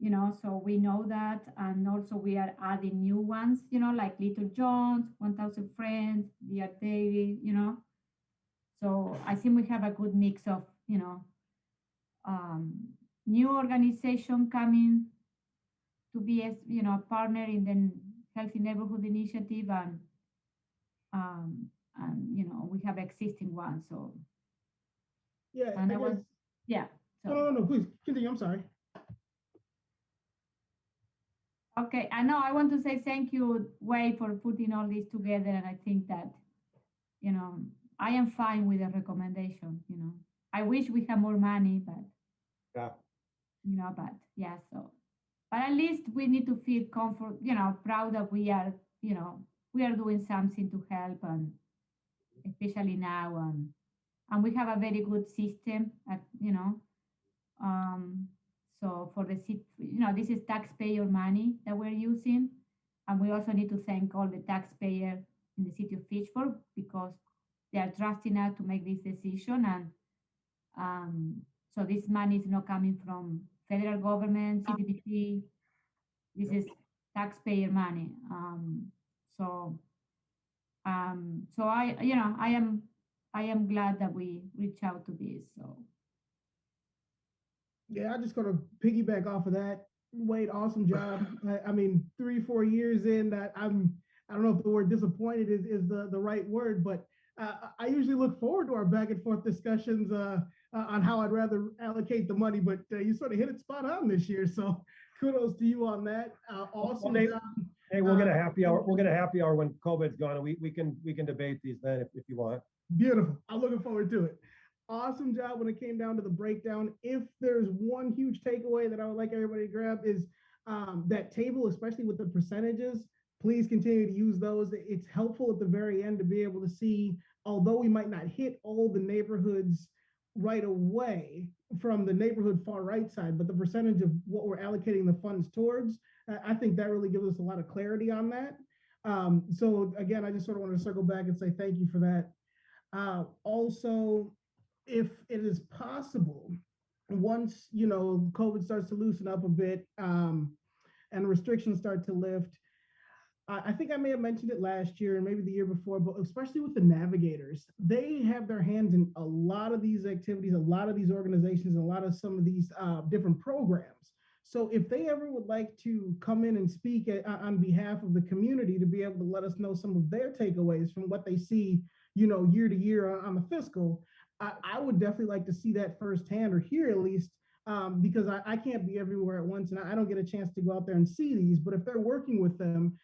you know, so we know that, and also we are adding new ones, you know, like Little John's, 1,000 Friends, Dear Daily, you know. So I think we have a good mix of, you know, new organization coming to be a, you know, partner in the Healthy Neighborhood Initiative, and you know, we have existing ones. So yeah, and I I was, guess, yeah. So. no, please continue. I'm sorry. Okay, I know I want to say thank you, Wade, for putting all this together. And I think that, you know, I am fine with the recommendation, you know. I wish we had more money, but, Yeah. you know, but yeah, so. But at least we need to feel comfort, you know, proud that we are, you know, we are doing something to help, and especially now. And we have a very good system, at, you know, so for the city, you know, this is taxpayer money that we're using. And we also need to thank all the taxpayers in the city of Fitchburg, because they are trusting us to make this decision. And so this money is not coming from federal government, CDBG. This is taxpayer money. So I, you know, I am glad that we reach out to this. So. Yeah, I'm just gonna piggyback off of that. Wade, awesome job. I mean, 3-4 years in, that I don't know if the word disappointed is the right word, but I usually look forward to our back and forth discussions on how I'd rather allocate the money, but you sort of hit it spot on this year. So kudos to you on that. Awesome job. Hey, we'll get a happy hour. We'll get a happy hour when COVID's gone, and we can debate these then if you want. Beautiful. I'm looking forward to it. Awesome job when it came down to the breakdown. If there's one huge takeaway that I would like everybody to grab is that table, especially with the percentages. Please continue to use those. It's helpful at the very end to be able to see, although we might not hit all the neighborhoods right away from the neighborhood far right side, but the percentage of what we're allocating the funds towards, I think that really gives us a lot of clarity on that. So again, I just sort of want to circle back and say thank you for that. Also, if it is possible, once, you know, COVID starts to loosen up a bit and restrictions start to lift, I think I may have mentioned it last year and maybe the year before, but especially with the Navigators, they have their hands in a lot of these activities, a lot of these organizations, a lot of some of these different programs. So if they ever would like to come in and speak on behalf of the community to be able to let us know some of their takeaways from what they see, you know, year to year on the fiscal, I would definitely like to see that firsthand, or hear at least, because I can't be everywhere at once and I don't get a chance to go out there and see these. But if they're working with them,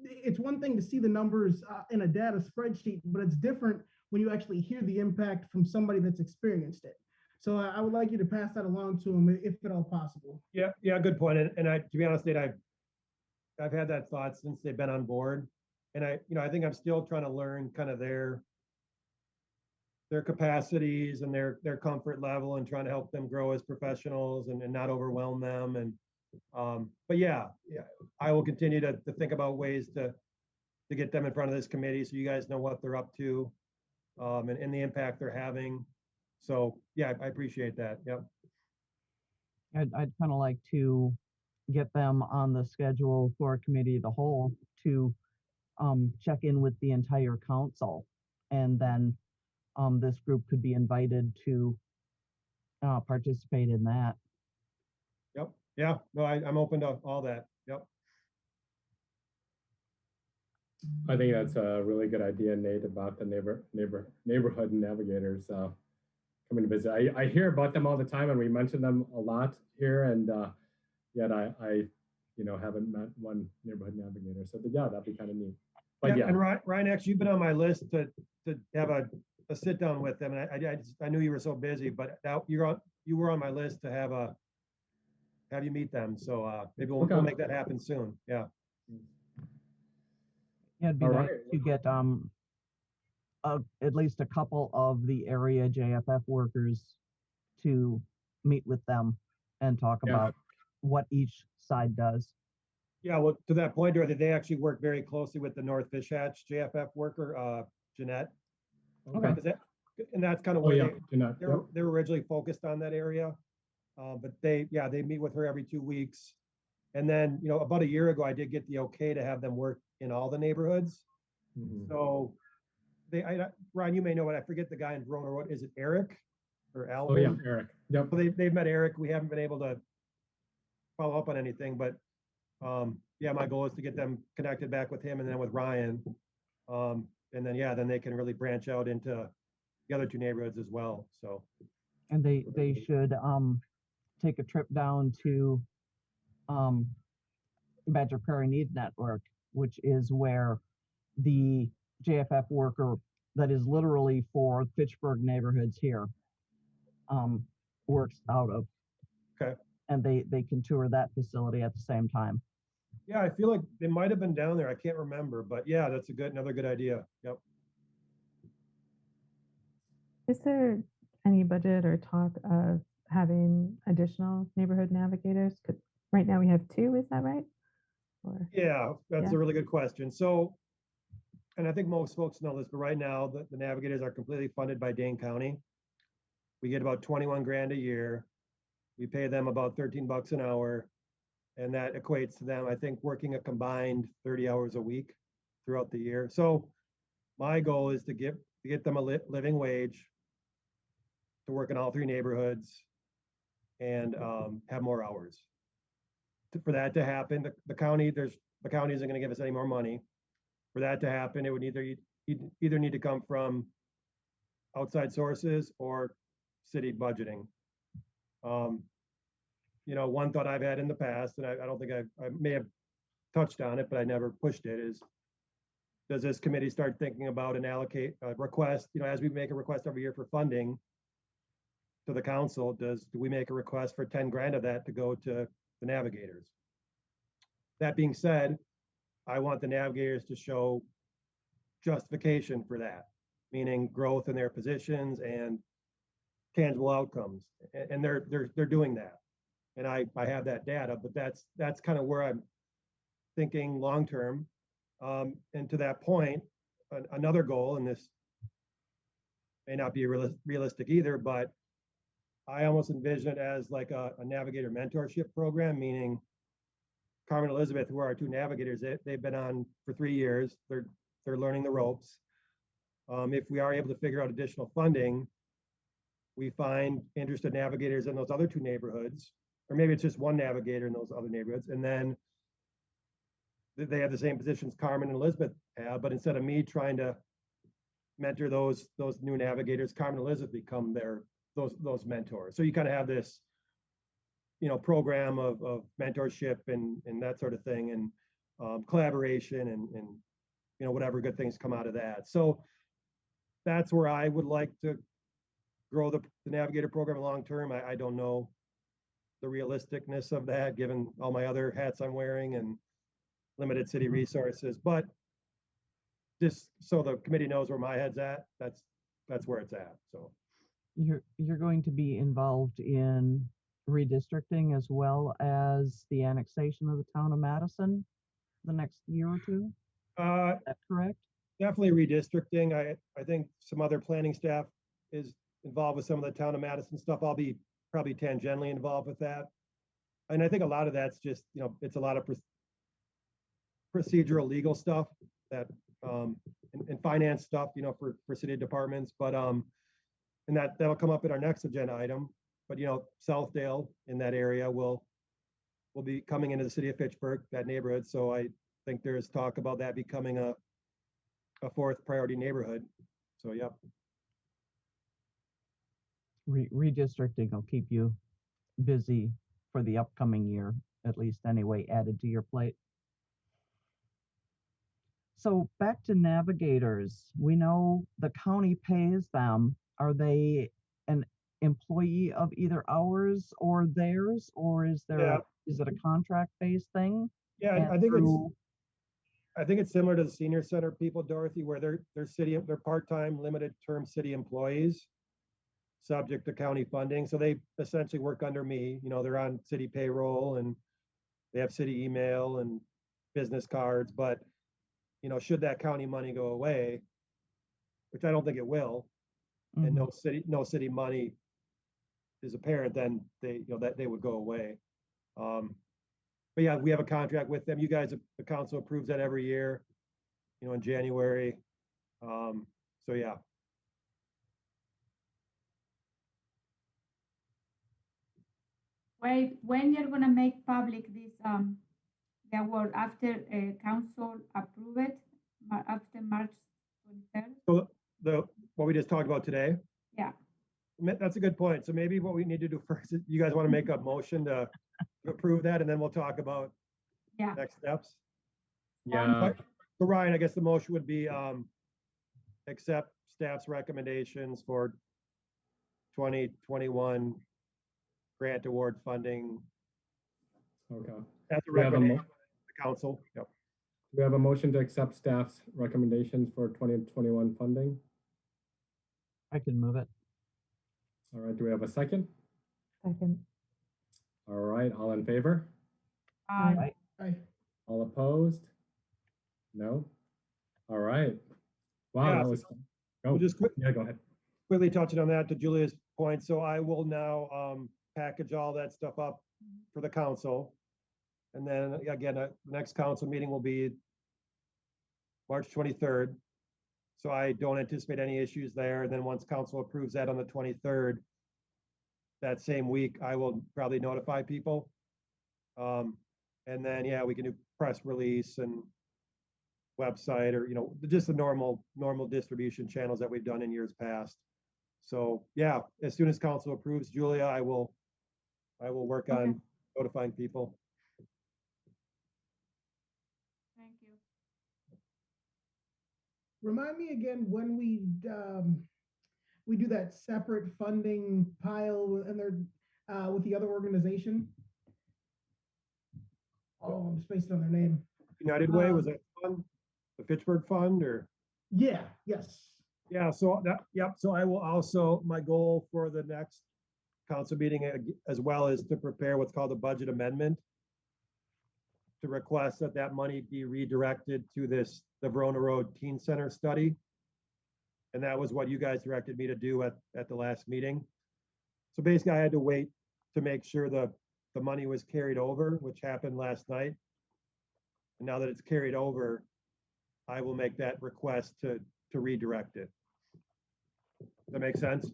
it's one thing to see the numbers in a data spreadsheet, but it's different when you actually hear the impact from somebody that's experienced it. So I would like you to pass that along to them if at all possible. Yeah, good point. And I, to be honest, Nate, I've had that thought since they've been on board, and I think I'm still trying to learn kind of their their capacities and their comfort level and trying to help them grow as professionals and not overwhelm them. And but yeah, I will continue to think about ways to get them in front of this committee so you guys know what they're up to, and the impact they're having. So yeah, I appreciate that. Yep. I'd kind of like to get them on the schedule for committee of the whole to check in with the entire council, and then this group could be invited to participate in that. Yep. Yeah. No, I'm open to all that. Yep. I think that's a really good idea, Nate, about the neighborhood navigators coming to visit. I hear about them all the time, and we mention them a lot here, and yet I haven't met one neighborhood navigator. So yeah, that'd be kind of neat. But yeah. And Ryan, actually, you've been on my list to have a sit down with them, and I knew you were so busy, but now you were on my list to have you meet them. So maybe we'll make that happen soon. Yeah. Yeah, it'd be nice to get at least a couple of the area JFF workers to meet with them and talk about what each side does. Yeah, well, to that point, Dorothy, they actually work very closely with the North Fish Hatch JFF worker, Jeanette. Okay. And that's kind of where they were originally focused on that area. But they meet with her every 2 weeks. And then, about a year ago, I did get the okay to have them work in all the neighborhoods. Mm-hmm. So Ryan, you may know it. I forget the guy in Verona. What is it, Eric or Alvin? Oh yeah, Eric. Yep. So they've met Eric. We haven't been able to follow up on anything, but my goal is to get them connected back with him and then with Ryan. And then then they can really branch out into the other 2 neighborhoods as well. So. And they should take a trip down to Badger Prairie Needs Network, which is where the JFF worker that is literally for Fitchburg neighborhoods here works out of. Okay. And they can tour that facility at the same time. Yeah, I feel like they might have been down there. I can't remember, but yeah, that's another good idea. Yep. Is there any budget or talk of having additional neighborhood navigators? Right now we have 2, is that right? Yeah, that's a really good question. So, and I think most folks know this, but right now the navigators are completely funded by Dane County. We get about 21 grand a year. We pay them about 13 bucks an hour. And that equates to them, I think, working a combined 30 hours a week throughout the year. So my goal is to get them a living wage, to work in all 3 neighborhoods, and have more hours. For that to happen, the county isn't going to give us any more money. For that to happen, it would either need to come from outside sources or city budgeting. One thought I've had in the past, and I don't think I may have touched on it, but I never pushed it, is does this committee start thinking about and allocate a request, as we make a request every year for funding to the council, do we make a request for 10 grand of that to go to the navigators? That being said, I want the navigators to show justification for that, meaning growth in their positions and tangible outcomes. And they're doing that. And I have that data, but that's kind of where I'm thinking long-term. And to that point, another goal, and this may not be realistic either, but I almost envision it as like a navigator mentorship program, meaning Carmen and Elizabeth, who are our 2 navigators, they've been on for 3 years. They're learning the ropes. If we are able to figure out additional funding, we find interested navigators in those other 2 neighborhoods, or maybe it's just one navigator in those other neighborhoods, and then they have the same positions Carmen and Elizabeth have, but instead of me trying to mentor those new navigators, Carmen and Elizabeth become those mentors. So you kind of have this, program of mentorship and that sort of thing, and collaboration and whatever good things come out of that. So that's where I would like to grow the navigator program long term. I don't know the realisticness of that, given all my other hats I'm wearing and limited city resources, but just so the committee knows where my head's at, that's where it's at. So You're going to be involved in redistricting as well as the annexation of the town of Madison the next year or two. uh, Is that correct? definitely redistricting. I think some other planning staff is involved with some of the town of Madison stuff. I'll be probably tangentially involved with that. And I think a lot of that's just, it's a lot of procedural legal stuff that, and finance stuff, for city departments, but, and that'll come up in our next agenda item. But, Southdale in that area will be coming into the city of Fitchburg, that neighborhood. So I think there's talk about that becoming a fourth priority neighborhood. So, yep. Redistricting will keep you busy for the upcoming year, at least anyway, added to your plate. So back to Navigators, we know the county pays them. Are they an employee of either ours or theirs, or is there Yeah. is it a contract-based thing? Yeah, And I think through- I think it's similar to the senior center people, Dorothy, where they're part-time, limited term city employees, subject to county funding. So they essentially work under me. They're on city payroll and they have city email and business cards. But should that county money go away, which I don't think it will, and Mhm. no city money is apparent, then that they would go away. But yeah, we have a contract with them. You guys, the council approves that every year, in January. So yeah. Wait, when you're gonna make public this, the award after council approve it, after March 23rd? So what we just talked about today, Yeah. that's a good point. So maybe what we need to do first is you guys want to make a motion to approve that, and then we'll talk about Yeah. next steps. Yeah. So Ryan, I guess the motion would be accept staff's recommendations for 2021 grant award funding. Okay. That's a We have a recommendation of the council. Yep. We have a motion to accept staff's recommendations for 2021 funding. I can move it. All right, do we have a second? Second. All right, all in favor? Right. Aye. All opposed? No? All right. Wow, Yeah, that so was fun. we'll just Yeah, go ahead. quickly touching on that to Julia's point. So I will now package all that stuff up for the council. And then again, the next council meeting will be March 23rd. So I don't anticipate any issues there. And then once council approves that on the 23rd, that same week, I will probably notify people. And then, yeah, we can do press release and website or, just the normal distribution channels that we've done in years past. So yeah, as soon as council approves, Julia, I will work on notifying people. Thank you. Remind me again when we do that separate funding pile and they're with the other organization. Oh, I'm spacing on their name. United Way, was that fund? The Fitchburg Fund or? Yeah, yes. Yeah, so so I will also, my goal for the next council meeting as well is to prepare what's called a budget amendment to request that money be redirected to the Verona Road Teen Center study. And that was what you guys directed me to do at the last meeting. So basically I had to wait to make sure the money was carried over, which happened last night. And now that it's carried over, I will make that request to redirect it. Does that make sense?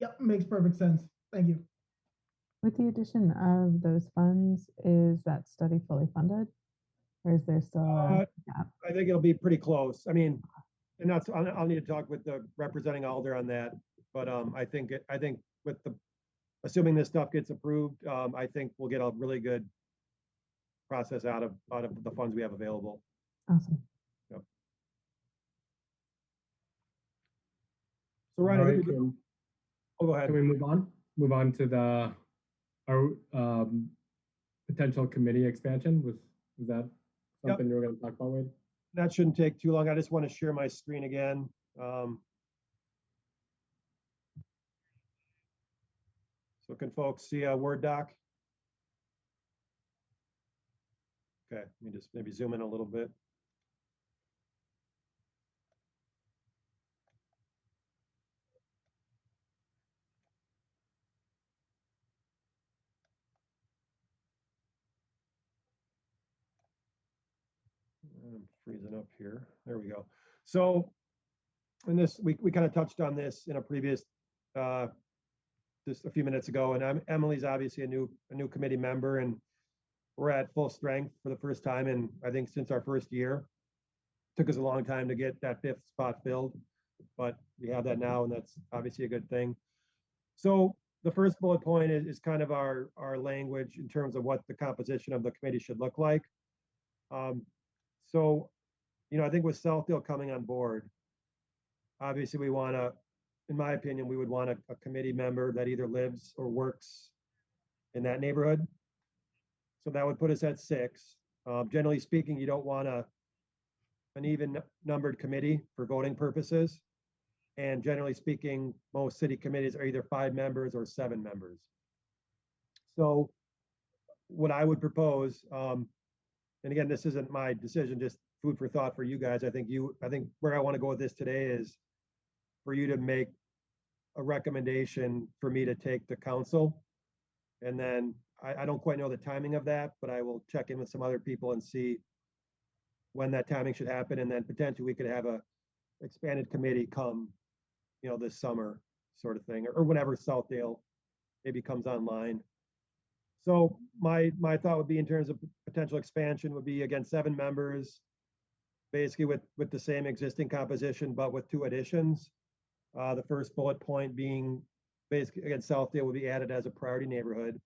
Yep, makes perfect sense. Thank you. With the addition of those funds, is that study fully funded? Or is there still a gap? I think it'll be pretty close. I mean, and I'll need to talk with the representing Alder on that. But I think with assuming this stuff gets approved, I think we'll get a really good process out of the funds we have available. Awesome. Yep. So Ryan, All I right, think go ahead. can we move on? Move on to our potential committee expansion. Was that something you were going to talk about, Wade? That shouldn't take too long. I just want to share my screen again. So can folks see a Word doc? Okay, let me just maybe zoom in a little bit. I'm freezing up here. There we go. So, and this, we kind of touched on this in a previous, just a few minutes ago, and Emily's obviously a new committee member, and we're at full strength for the first time in, I think, since our first year. Took us a long time to get that 5th spot filled, but we have that now, and that's obviously a good thing. So the first bullet point is kind of our language in terms of what the composition of the committee should look like. So, I think with Southdale coming on board, obviously we want to, in my opinion, we would want a committee member that either lives or works in that neighborhood. So that would put us at 6. Generally speaking, you don't want an even numbered committee for voting purposes. And generally speaking, most city committees are either 5 members or 7 members. So what I would propose, and again, this isn't my decision, just food for thought for you guys. I think where I want to go with this today is for you to make a recommendation for me to take to council. And then I don't quite know the timing of that, but I will check in with some other people and see when that timing should happen. And then potentially we could have a expanded committee come, this summer sort of thing, or whenever Southdale maybe comes online. So my thought would be in terms of potential expansion would be, again, 7 members, basically with the same existing composition, but with 2 additions. The first bullet point being basically, again, Southdale would be added as a priority neighborhood,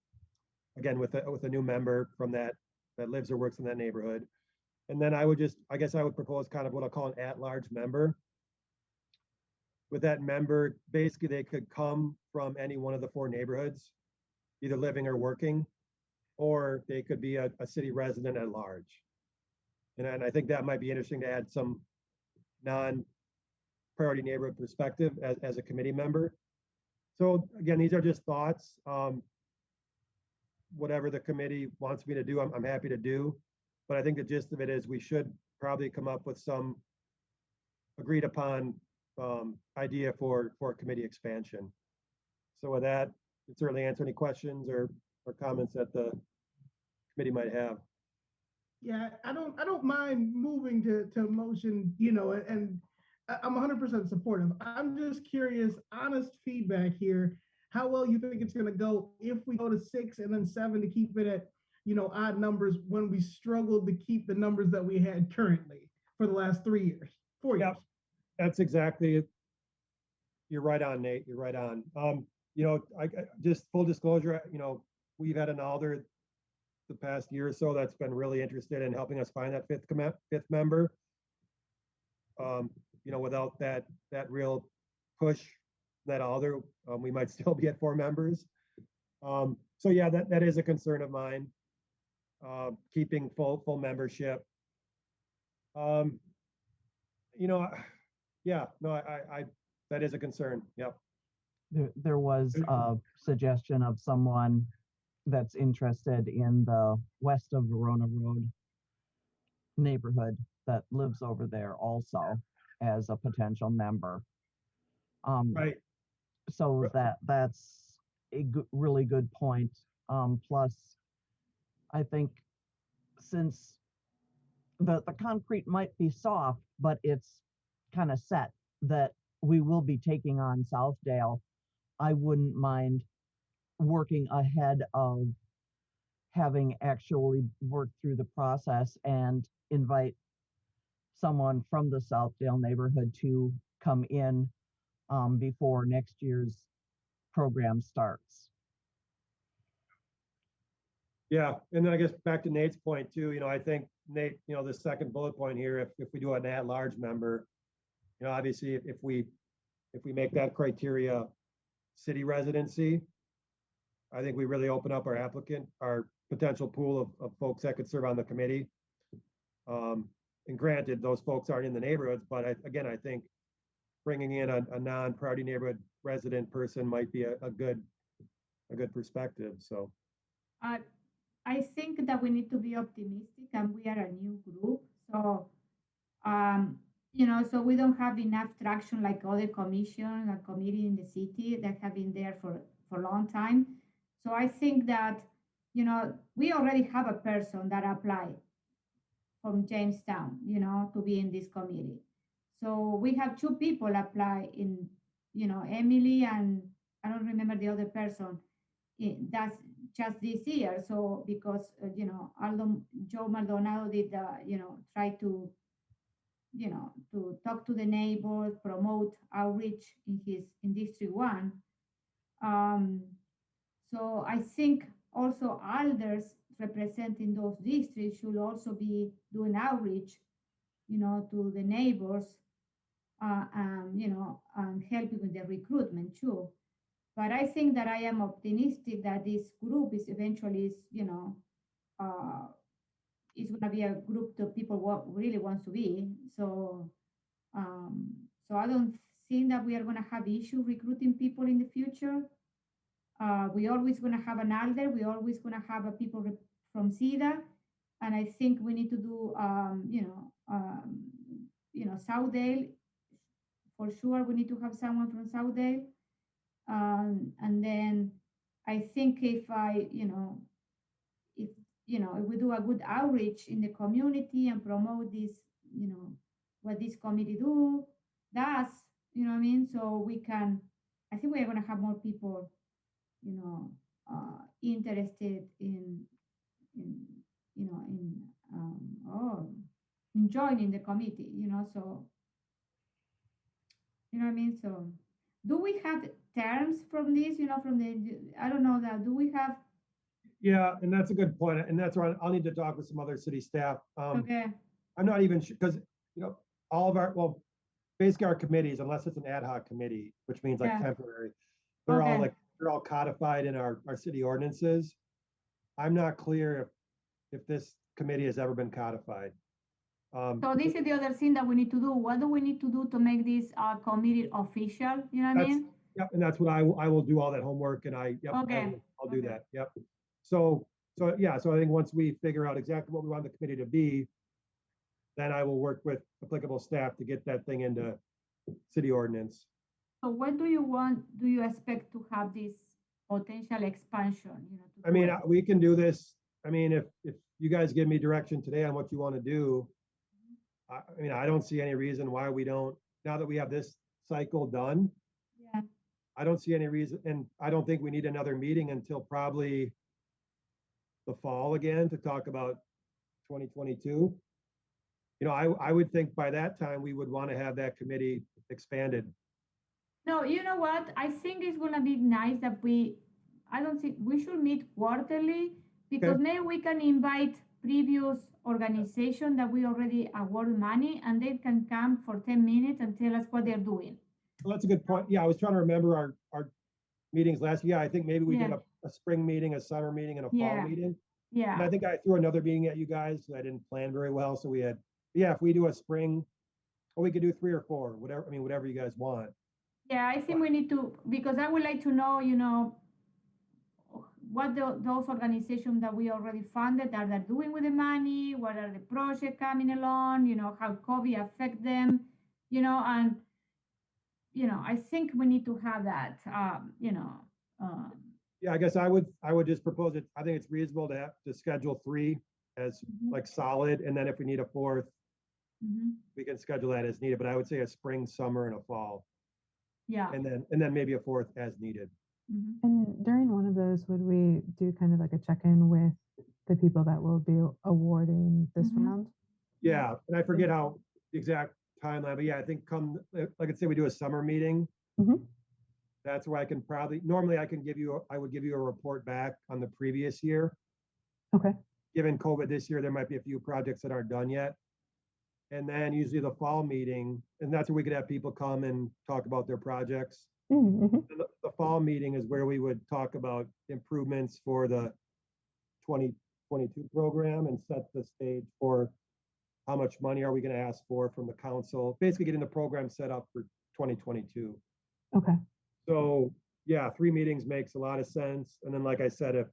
again, with a new member from that lives or works in that neighborhood. And then I would propose kind of what I'll call an at-large member. With that member, basically they could come from any one of the 4 neighborhoods, either living or working, or they could be a city resident at large. And I think that might be interesting to add some non-priority neighborhood perspective as a committee member. So again, these are just thoughts. Whatever the committee wants me to do, I'm happy to do. But I think the gist of it is we should probably come up with some agreed upon idea for committee expansion. So with that, you can certainly answer any questions or comments that the committee might have. Yeah, I don't mind moving to motion, and I'm 100% supportive. I'm just curious, honest feedback here, how well you think it's going to go if we go to 6 and then 7 to keep it at, odd numbers when we struggled to keep the numbers that we had currently for the last 3 years, 4 years. That's exactly it. You're right on, Nate. You're right on. I just full disclosure, we've had an alder the past year or so that's been really interested in helping us find that fifth member. Without that real push, that alder, we might still be at 4 members. So yeah, that is a concern of mine. Keeping full membership. Yeah, no, I that is a concern. Yep. There was a suggestion of someone that's interested in the west of Verona Road neighborhood that lives over there also as a potential member. Right. So that's a really good point. Plus, I think since the concrete might be soft, but it's kind of set that we will be taking on Southdale, I wouldn't mind working ahead of having actually worked through the process and invite someone from the Southdale neighborhood to come in before next year's program starts. Yeah, and then I guess back to Nate's point too, I think Nate, the second bullet point here, if we do an at-large member, obviously if we make that criteria city residency, I think we really open up our potential pool of folks that could serve on the committee. And granted, those folks aren't in the neighborhoods, but I think bringing in a non-Prairie neighborhood resident person might be a good perspective. So Uh, I think that we need to be optimistic, and we are a new group. So, so we don't have enough traction like other commission and committee in the city that have been there for a long time. So I think that, we already have a person that applied from Jamestown, to be in this committee. So we have two people apply in, Emily and I don't remember the other person. That's just this year. So because Joe Maldonado did, try to, to talk to the neighbors, promote outreach in District 1. Um, so I think also elders representing those districts should also be doing outreach, to the neighbors, and helping with the recruitment too. But I think that I am optimistic that this group is eventually uh, is going to be a group that people really wants to be. So I don't think that we are going to have issue recruiting people in the future. We always going to have an elder. We always going to have a people from SIDA, and I think we need to do, Southdale. For sure, we need to have someone from Southdale. And then I think if if we do a good outreach in the community and promote this, what this committee does, you know what I mean? So we can, I think we're going to have more people, interested in, in joining the committee, so, you know what I mean? So do we have terms from this, from the, I don't know that, do we have, yeah, and that's a good point. And that's where I'll need to talk with some other city staff. okay, I'm not even sure because all of our basically our committees, unless it's an ad hoc committee, which means like Yeah. temporary, they're all Okay. they're all codified in our city ordinances. I'm not clear if this committee has ever been codified. so this is the other thing that we need to do. What do we need to do to make this committee official? You know what I mean? Yep, and that's what I will do all that homework, and Okay. I'll do Okay. that. Yep. So yeah, so I think once we figure out exactly what we want the committee to be, then I will work with applicable staff to get that thing into city ordinance. So when do you expect to have this potential expansion? To I mean, do it? we can do this. I mean, if you guys give me direction today on what you want to do, I mean, I don't see any reason why we don't, now that we have this cycle done, Yeah. I don't see any reason, and I don't think we need another meeting until probably the fall again to talk about 2022. I would think by that time we would want to have that committee expanded. No, you know what? I think it's gonna be nice that I don't think we should meet quarterly because Okay. maybe we can invite previous organization that we already award money and they can come for 10 minutes and tell us what they're doing. Well, that's a good point. Yeah, I was trying to remember our meetings last year. I think maybe we did Yeah. a spring meeting, a summer meeting, and a fall Yeah. meeting. Yeah. And I think I threw another meeting at you guys. So I didn't plan very well. So we had, yeah, if we do a spring, or we could do 3 or 4, whatever. I mean, whatever you guys want. Yeah, I think we need to, because I would like to know, what those organizations that we already funded are they doing with the money, what are the projects coming along, how COVID affect them, and, I think we need to have that, Yeah, I guess I would just propose it. I think it's reasonable to schedule 3 as like solid, and then if we need a 4th, we can schedule that as needed. But I would say a spring, summer, and a fall, yeah. and then maybe a 4th as needed. And during one of those, would we do kind of like a check-in with the people that will be awarding this round? Yeah, and I forget how the exact timeline, but yeah, I think like I said, we do a summer meeting. That's where I can normally I would give you a report back on the previous year. Okay. Given COVID this year, there might be a few projects that aren't done yet. And then usually the fall meeting, and that's where we could have people come and talk about their projects. The fall meeting is where we would talk about improvements for the 2022 program and set the stage for how much money are we going to ask for from the council, basically getting the program set up for 2022. Okay. So yeah, 3 meetings makes a lot of sense. And then, like I said, if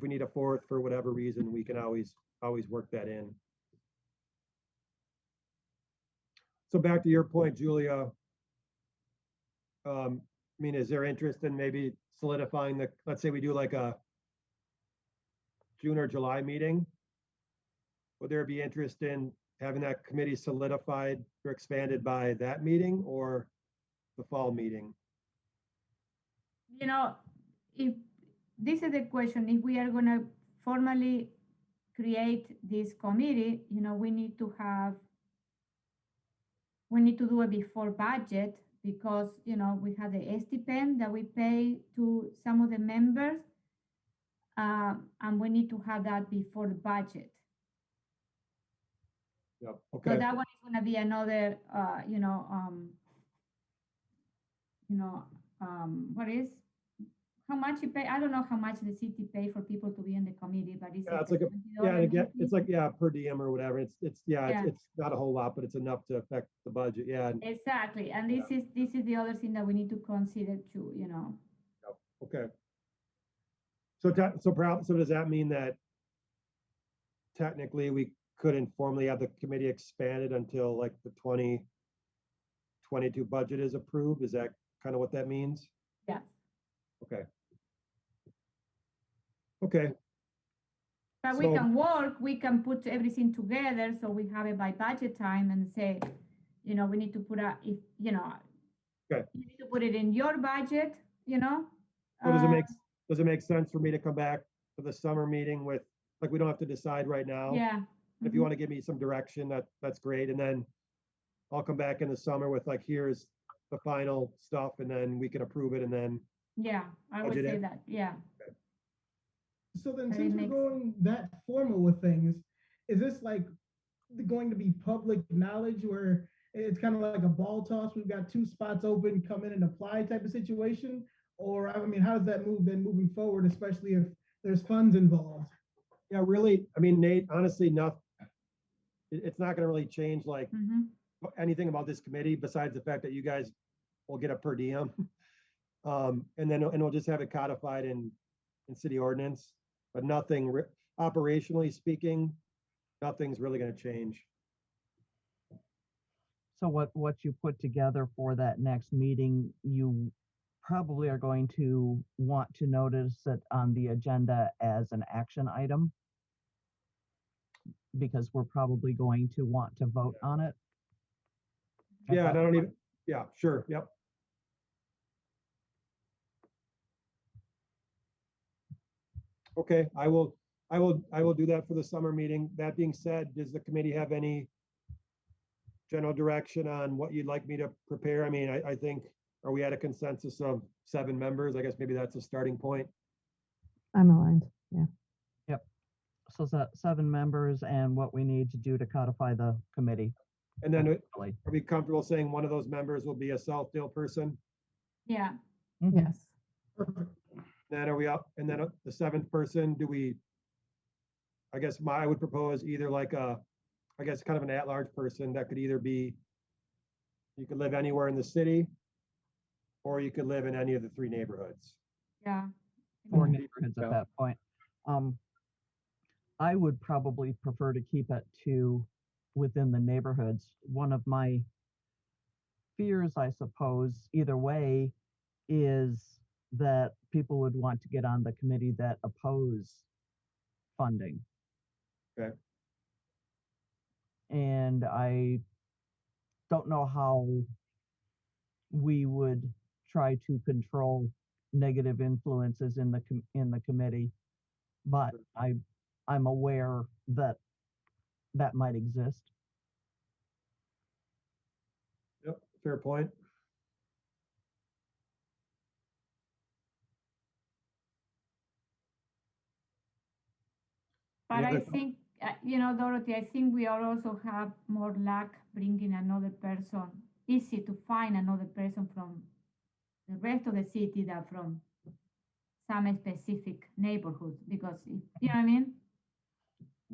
we need a fourth for whatever reason, we can always work that in. So back to your point, Julia. I mean, is there interest in maybe solidifying let's say we do like a June or July meeting? Would there be interest in having that committee solidified or expanded by that meeting or the fall meeting? You know, if this is the question, if we are going to formally create this committee, we need to do it before budget, because we have the stipend that we pay to some of the members, and we need to have that before the budget. Yep. So Okay. that one is going to be another, what is, how much you pay? I don't know how much the city pay for people to be in the committee, but it's Yeah, like it's like a, $20 yeah, and again, maybe. it's like, yeah, per diem or whatever. It's Yeah. it's not a whole lot, but it's enough to affect the budget. Yeah. Exactly. And this is the other thing that we need to consider too, Yep. Okay. So does that mean that technically we couldn't formally have the committee expanded until like the 2022 budget is approved? Is that kind of what that means? Yeah. Okay. Okay. But we can work, we can put everything together so we have it by budget time and say, we need to put okay. You need to put it in your budget, So does it make sense for me to come back to the summer meeting with, like, we don't have to decide right now? Yeah. If you want to give me some direction, that's great. And then I'll come back in the summer with like, here's the final stuff, and then we can approve it, and then. Yeah, I would say that. Yeah. Okay. So then, since we're going that formal with things, is this like going to be public knowledge where it's kind of like a ball toss? We've got 2 spots open, come in and apply type of situation? Or, I mean, how does that move then moving forward, especially if there's funds involved? Yeah, really. I mean, Nate, honestly, it's not going to really change like anything about this committee besides the fact that you guys will get a per diem. And we'll just have it codified in city ordinance, but nothing operationally speaking, nothing's really going to change. So what you put together for that next meeting, you probably are going to want to notice it on the agenda as an action item, because we're probably going to want to vote on it. Yeah, and I don't even, yeah, sure, yep. Okay, I will do that for the summer meeting. That being said, does the committee have any general direction on what you'd like me to prepare? I mean, I think, are we at a consensus of 7 members? I guess maybe that's a starting point. I'm aligned. Yeah. Yep. So 7 members and what we need to do to codify the committee. And then are we comfortable saying one of those members will be a Southdale person? Yeah. Mm-hmm. Yes. Perfect. Then are we up? And then the 7th person, I guess I would propose either like I guess kind of an at-large person that could either be, you could live anywhere in the city, or you could live in any of the 3 neighborhoods. Yeah. 4 neighborhoods at that point. I would probably prefer to keep it to within the neighborhoods. One of my fears, I suppose, either way, is that people would want to get on the committee that oppose funding. Okay. And I don't know how we would try to control negative influences in the committee, but I'm aware that might exist. Yep, fair point. But I think, Dorothy, I think we also have more luck bringing another person. Easy to find another person from the rest of the city than from some specific neighborhood, because you know what I mean?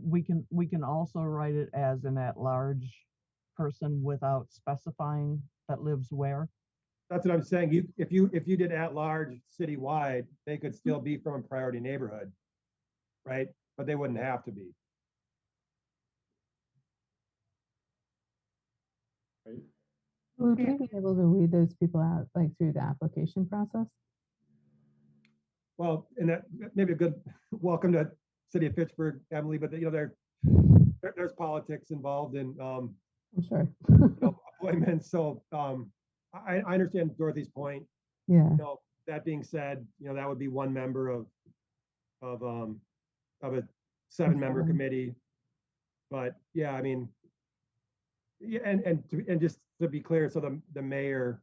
We can also write it as an at-large person without specifying that lives where? That's what I'm saying. If you did at large citywide, they could still be from a priority neighborhood, right? But they wouldn't have to be. Right? Would Yeah. we be able to weed those people out like through the application process? Well, and that maybe a good welcome to City of Fitchburg, Emily, but you know, there's politics involved in I'm sure. appointments. So I understand Dorothy's point. Yeah. You know, that being said, you know, that would be one member of a 7-member seven. committee. But yeah, I mean, yeah, and just to be clear, so the mayor,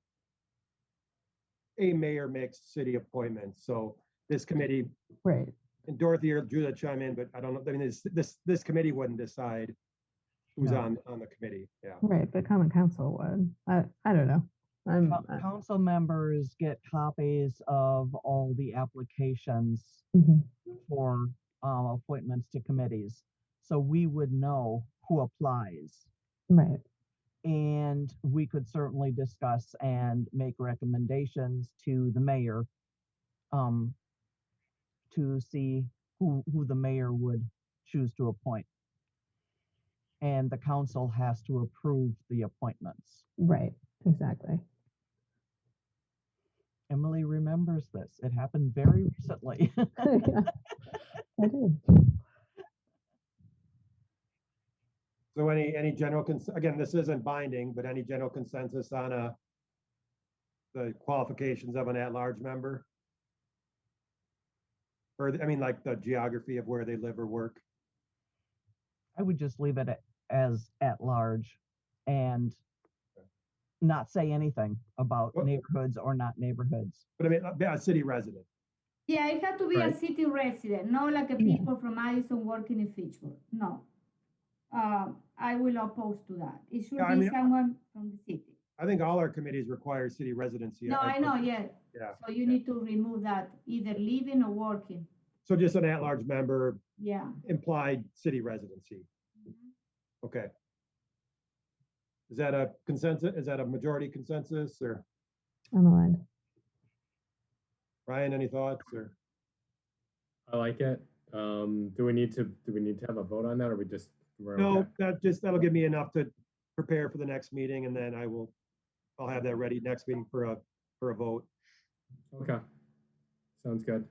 a mayor makes city appointments. So this committee, Right. and Dorothy or Judah chime in, but I don't know. I mean, this committee wouldn't decide who's No. on the committee. Yeah. Right. But common council would. I don't know. Council members get copies of all the applications Mhm. for appointments to committees. So we would know who applies. Right. And we could certainly discuss and make recommendations to the mayor to see who the mayor would choose to appoint. And the council has to approve the appointments. Right. Exactly. Emily remembers this. It happened very recently. Yeah, I did. So any general again, this isn't binding, but any general consensus on the qualifications of an at-large member? Or I mean, like the geography of where they live or work. I would just leave it as at large and not say anything about Well- neighborhoods or not neighborhoods. But I mean, a city resident. Yeah, it had to be a Right. city resident, not like a Yeah. people from Addison working in Fitchburg. No. I will oppose to that. It should Yeah, I be mean, someone from the city. I think all our committees require city residency. No, I know, yeah. Yeah. So you need to remove that, either living or working. So just an at-large member, Yeah. implied city residency. Okay. Is that a consensus? Is that a majority consensus or I'm aligned. Ryan, any thoughts or? I like it. Do we need to have a vote on that, or we're No, okay? that'll give me enough to prepare for the next meeting, and then I'll have that ready next meeting for a vote. Okay. Sounds good.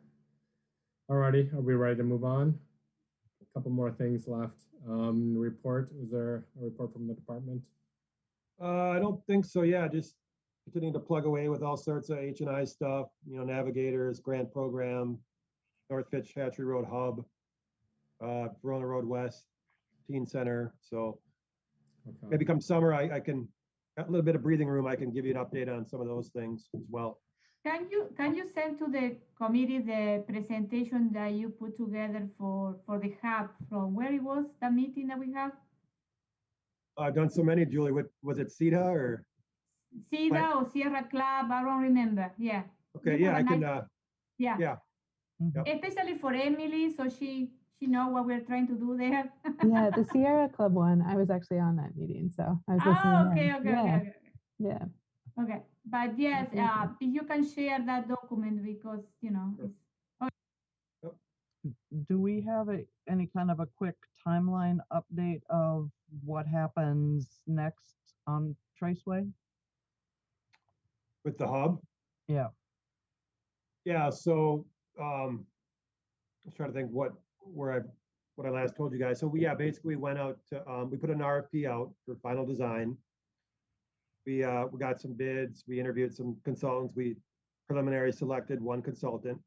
Alrighty, are we ready to move on? A couple more things left. Report, is there a report from the department? I don't think so. Yeah, just continuing to plug away with all sorts of H&I stuff, you know, Navigators, grant program, North Fitch Hatchery Road Hub, Verona Road West, Teen Center. So Okay. maybe come summer, I can, got a little bit of breathing room. I can give you an update on some of those things as well. Can you send to the committee the presentation that you put together for the hub from where it was, the meeting that we have? I've done so many, Julie. What was it, CETA or? SIDA or Sierra Club, I don't remember. Yeah. Okay, You yeah, have I a can, nice- Yeah. yeah. Yep. Especially for Emily, so she know what we're trying to do there. Yeah, the Sierra Club one, I was actually on that meeting, so I was Oh, listening okay, in. okay, Yeah, okay. yeah. Okay, but yes, Mhm. if you can share that document because, you know, Sure. Do we have any kind of a quick timeline update of what happens next on Traceway? With the hub? Yeah. Yeah, so I was trying to think what I last told you guys. So we basically went out to we put an RFP out for final design. We got some bids, we interviewed some consultants, we preliminary selected one consultant.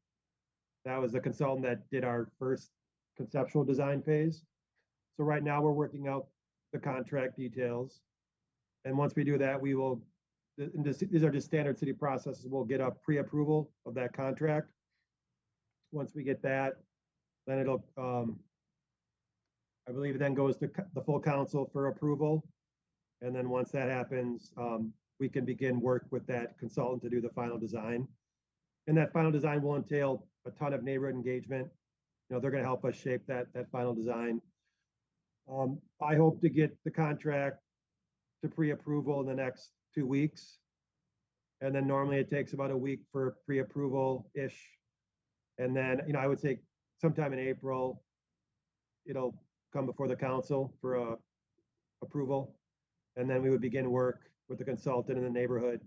That was the consultant that did our first conceptual design phase. So right now we're working out the contract details. And once we do that, we will, these are just standard city processes. We'll get a pre-approval of that contract. Once we get that, then it'll, I believe it then goes to the full council for approval. And then once that happens, we can begin work with that consultant to do the final design. And that final design will entail a ton of neighborhood engagement. You know, they're going to help us shape that final design. I hope to get the contract to pre-approval in the next 2 weeks. And then normally it takes about a week for pre-approval-ish. And then, I would say sometime in April, it'll come before the council for approval. And then we would begin work with the consultant in the neighborhood,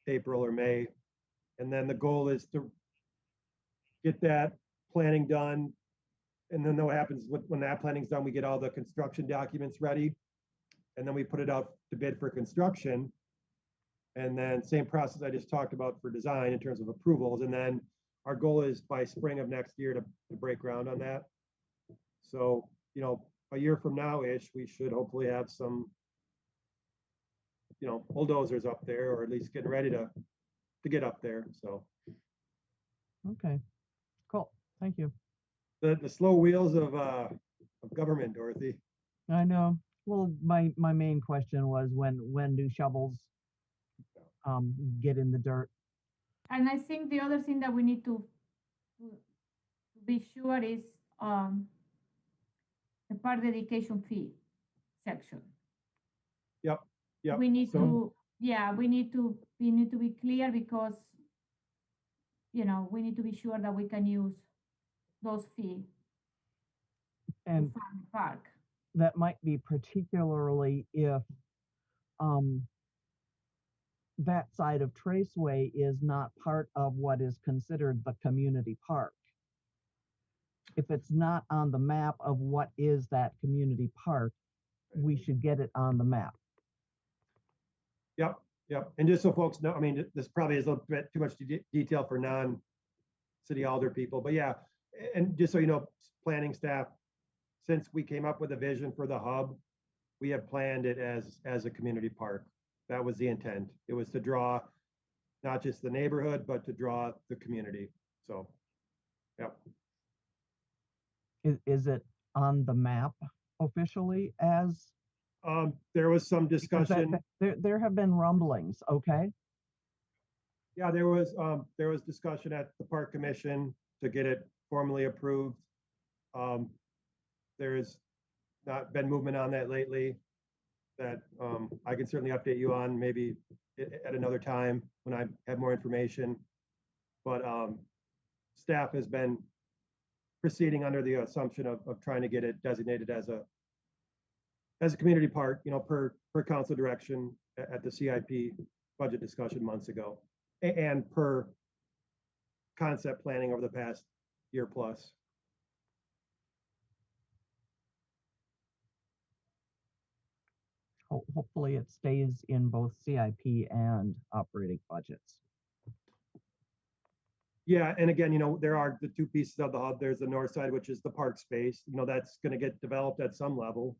April or May. And then the goal is to get that planning done. And then what happens when that planning's done, we get all the construction documents ready. And then we put it out to bid for construction. And then same process I just talked about for design in terms of approvals. And then our goal is by spring of next year to break ground on that. So, a year from now-ish, we should hopefully have some, bulldozers up there, or at least getting ready to get up there. So Okay, cool. Thank you. the slow wheels of government, Dorothy. I know. Well, my main question was when do shovels get in the dirt? And I think the other thing that we need to be sure is the park dedication fee section. Yep. We need So- we need to be clear because we need to be sure that we can use those fees to And fund the park. that might be particularly if that side of Traceway is not part of what is considered the community park. If it's not on the map of what is that community park, we should get it on the map. Yep. And just so folks know, this probably is a little bit too much detail for non-city alder people, but yeah. And just so you know, planning staff, since we came up with a vision for the hub, we have planned it as a community park. That was the intent. It was to draw not just the neighborhood, but to draw the community. So, yep. Is it on the map officially as? There was some Because discussion. there have been rumblings, okay? Yeah, there was discussion at the park commission to get it formally approved. There's not been movement on that lately that I can certainly update you on maybe at another time when I have more information. But staff has been proceeding under the assumption of trying to get it designated as a community park, per council direction at the CIP budget discussion months ago, and per concept planning over the past year plus. Hopefully it stays in both CIP and operating budgets. Yeah, and again, there are the two pieces of the hub. There's the north side, which is the park space. That's going to get developed at some level.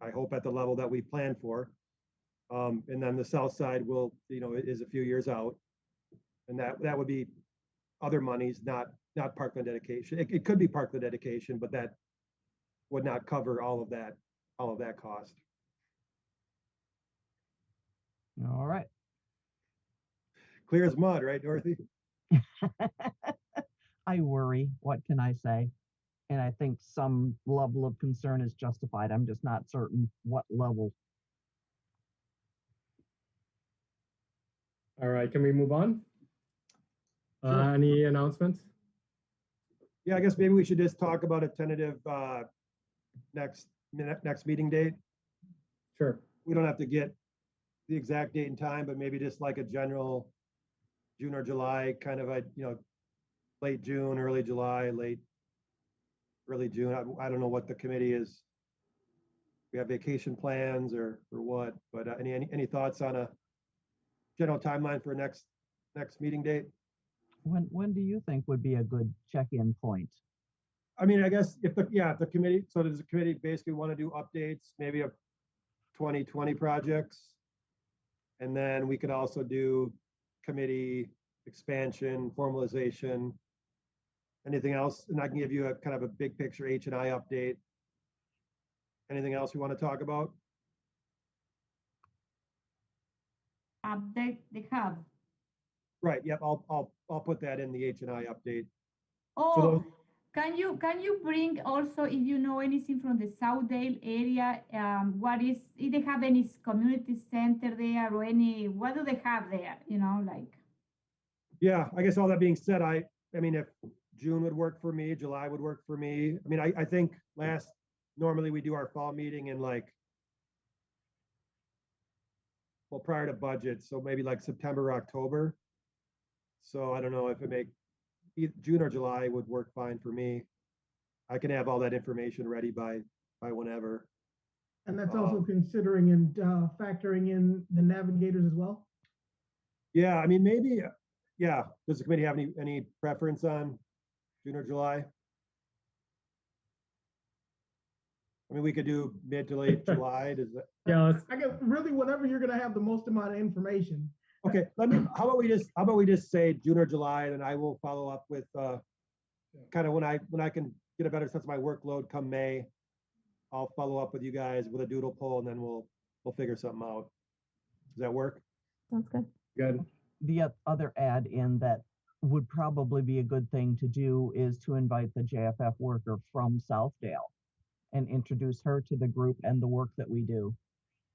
I hope at the level that we plan for. And then the south side is a few years out, and that would be other monies, not parkland dedication. It could be parkland dedication, but that would not cover all of that cost. All right. Clear as mud, right, Dorothy? I worry. What can I say? And I think some level of concern is justified. I'm just not certain what level. All right, can we move on? Sure. Any announcements? Yeah, I guess maybe we should just talk about a tentative next meeting date. Sure. We don't have to get the exact date and time, but maybe just like a general June or July, kind of late June, early July, early June. I don't know what the committee is. We have vacation plans or what, but any thoughts on a general timeline for next meeting date? When do you think would be a good check-in point? I guess if the committee, so does the committee basically want to do updates, maybe of 2020 projects? And then we could also do committee expansion, formalization, anything else? And I can give you a kind of a big picture H&I update. Anything else you want to talk about? Update the hub. Right. Yep. I'll put that in the H&I update. Oh, Can you bring also, if you know anything from the Southdale area, what is, if they have any community center there or any, what do they have there? You know, like. Yeah, I guess all that being said, I mean, if June would work for me, July would work for me. I mean, I think normally we do our fall meeting in like, well, prior to budget, so maybe like September, October. So I don't know if June or July would work fine for me. I can have all that information ready by whenever. And that's also considering and factoring in the navigators as well. Yeah, I mean, maybe, yeah. Does the committee have any preference on June or July? I mean, we could do mid to late July. Does that? Yeah, I guess really whenever you're gonna have the most amount of information. Okay, how about we just say June or July, and I will follow up with kind of when I can get a better sense of my workload come May. I'll follow up with you guys with a doodle poll, and then we'll figure something out. Does that work? Sounds good. good. The other add in that would probably be a good thing to do is to invite the JFF worker from Southdale and introduce her to the group and the work that we do,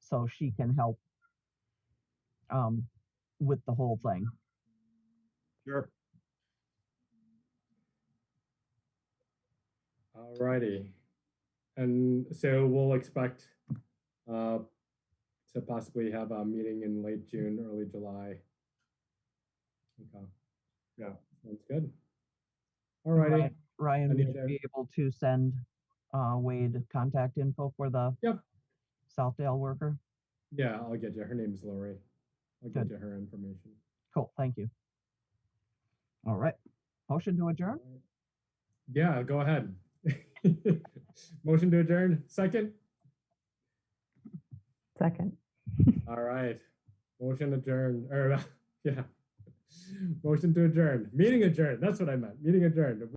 so she can help with the whole thing. Sure. All righty. And so we'll expect to possibly have a meeting in late June, early July. Okay. Yeah. Sounds good. All righty. Ryan, Any would you other- be able to send Wade contact info for the Yep. Southdale worker? Yeah, I'll get you. Her name's Lori. I'll get Good. you her information. Cool, thank you. All right, motion to adjourn? Yeah, go ahead. Motion to adjourn. Second. Second. All right. Motion adjourned. Or yeah. Motion to adjourn. Meeting adjourned. That's what I meant. Meeting adjourned.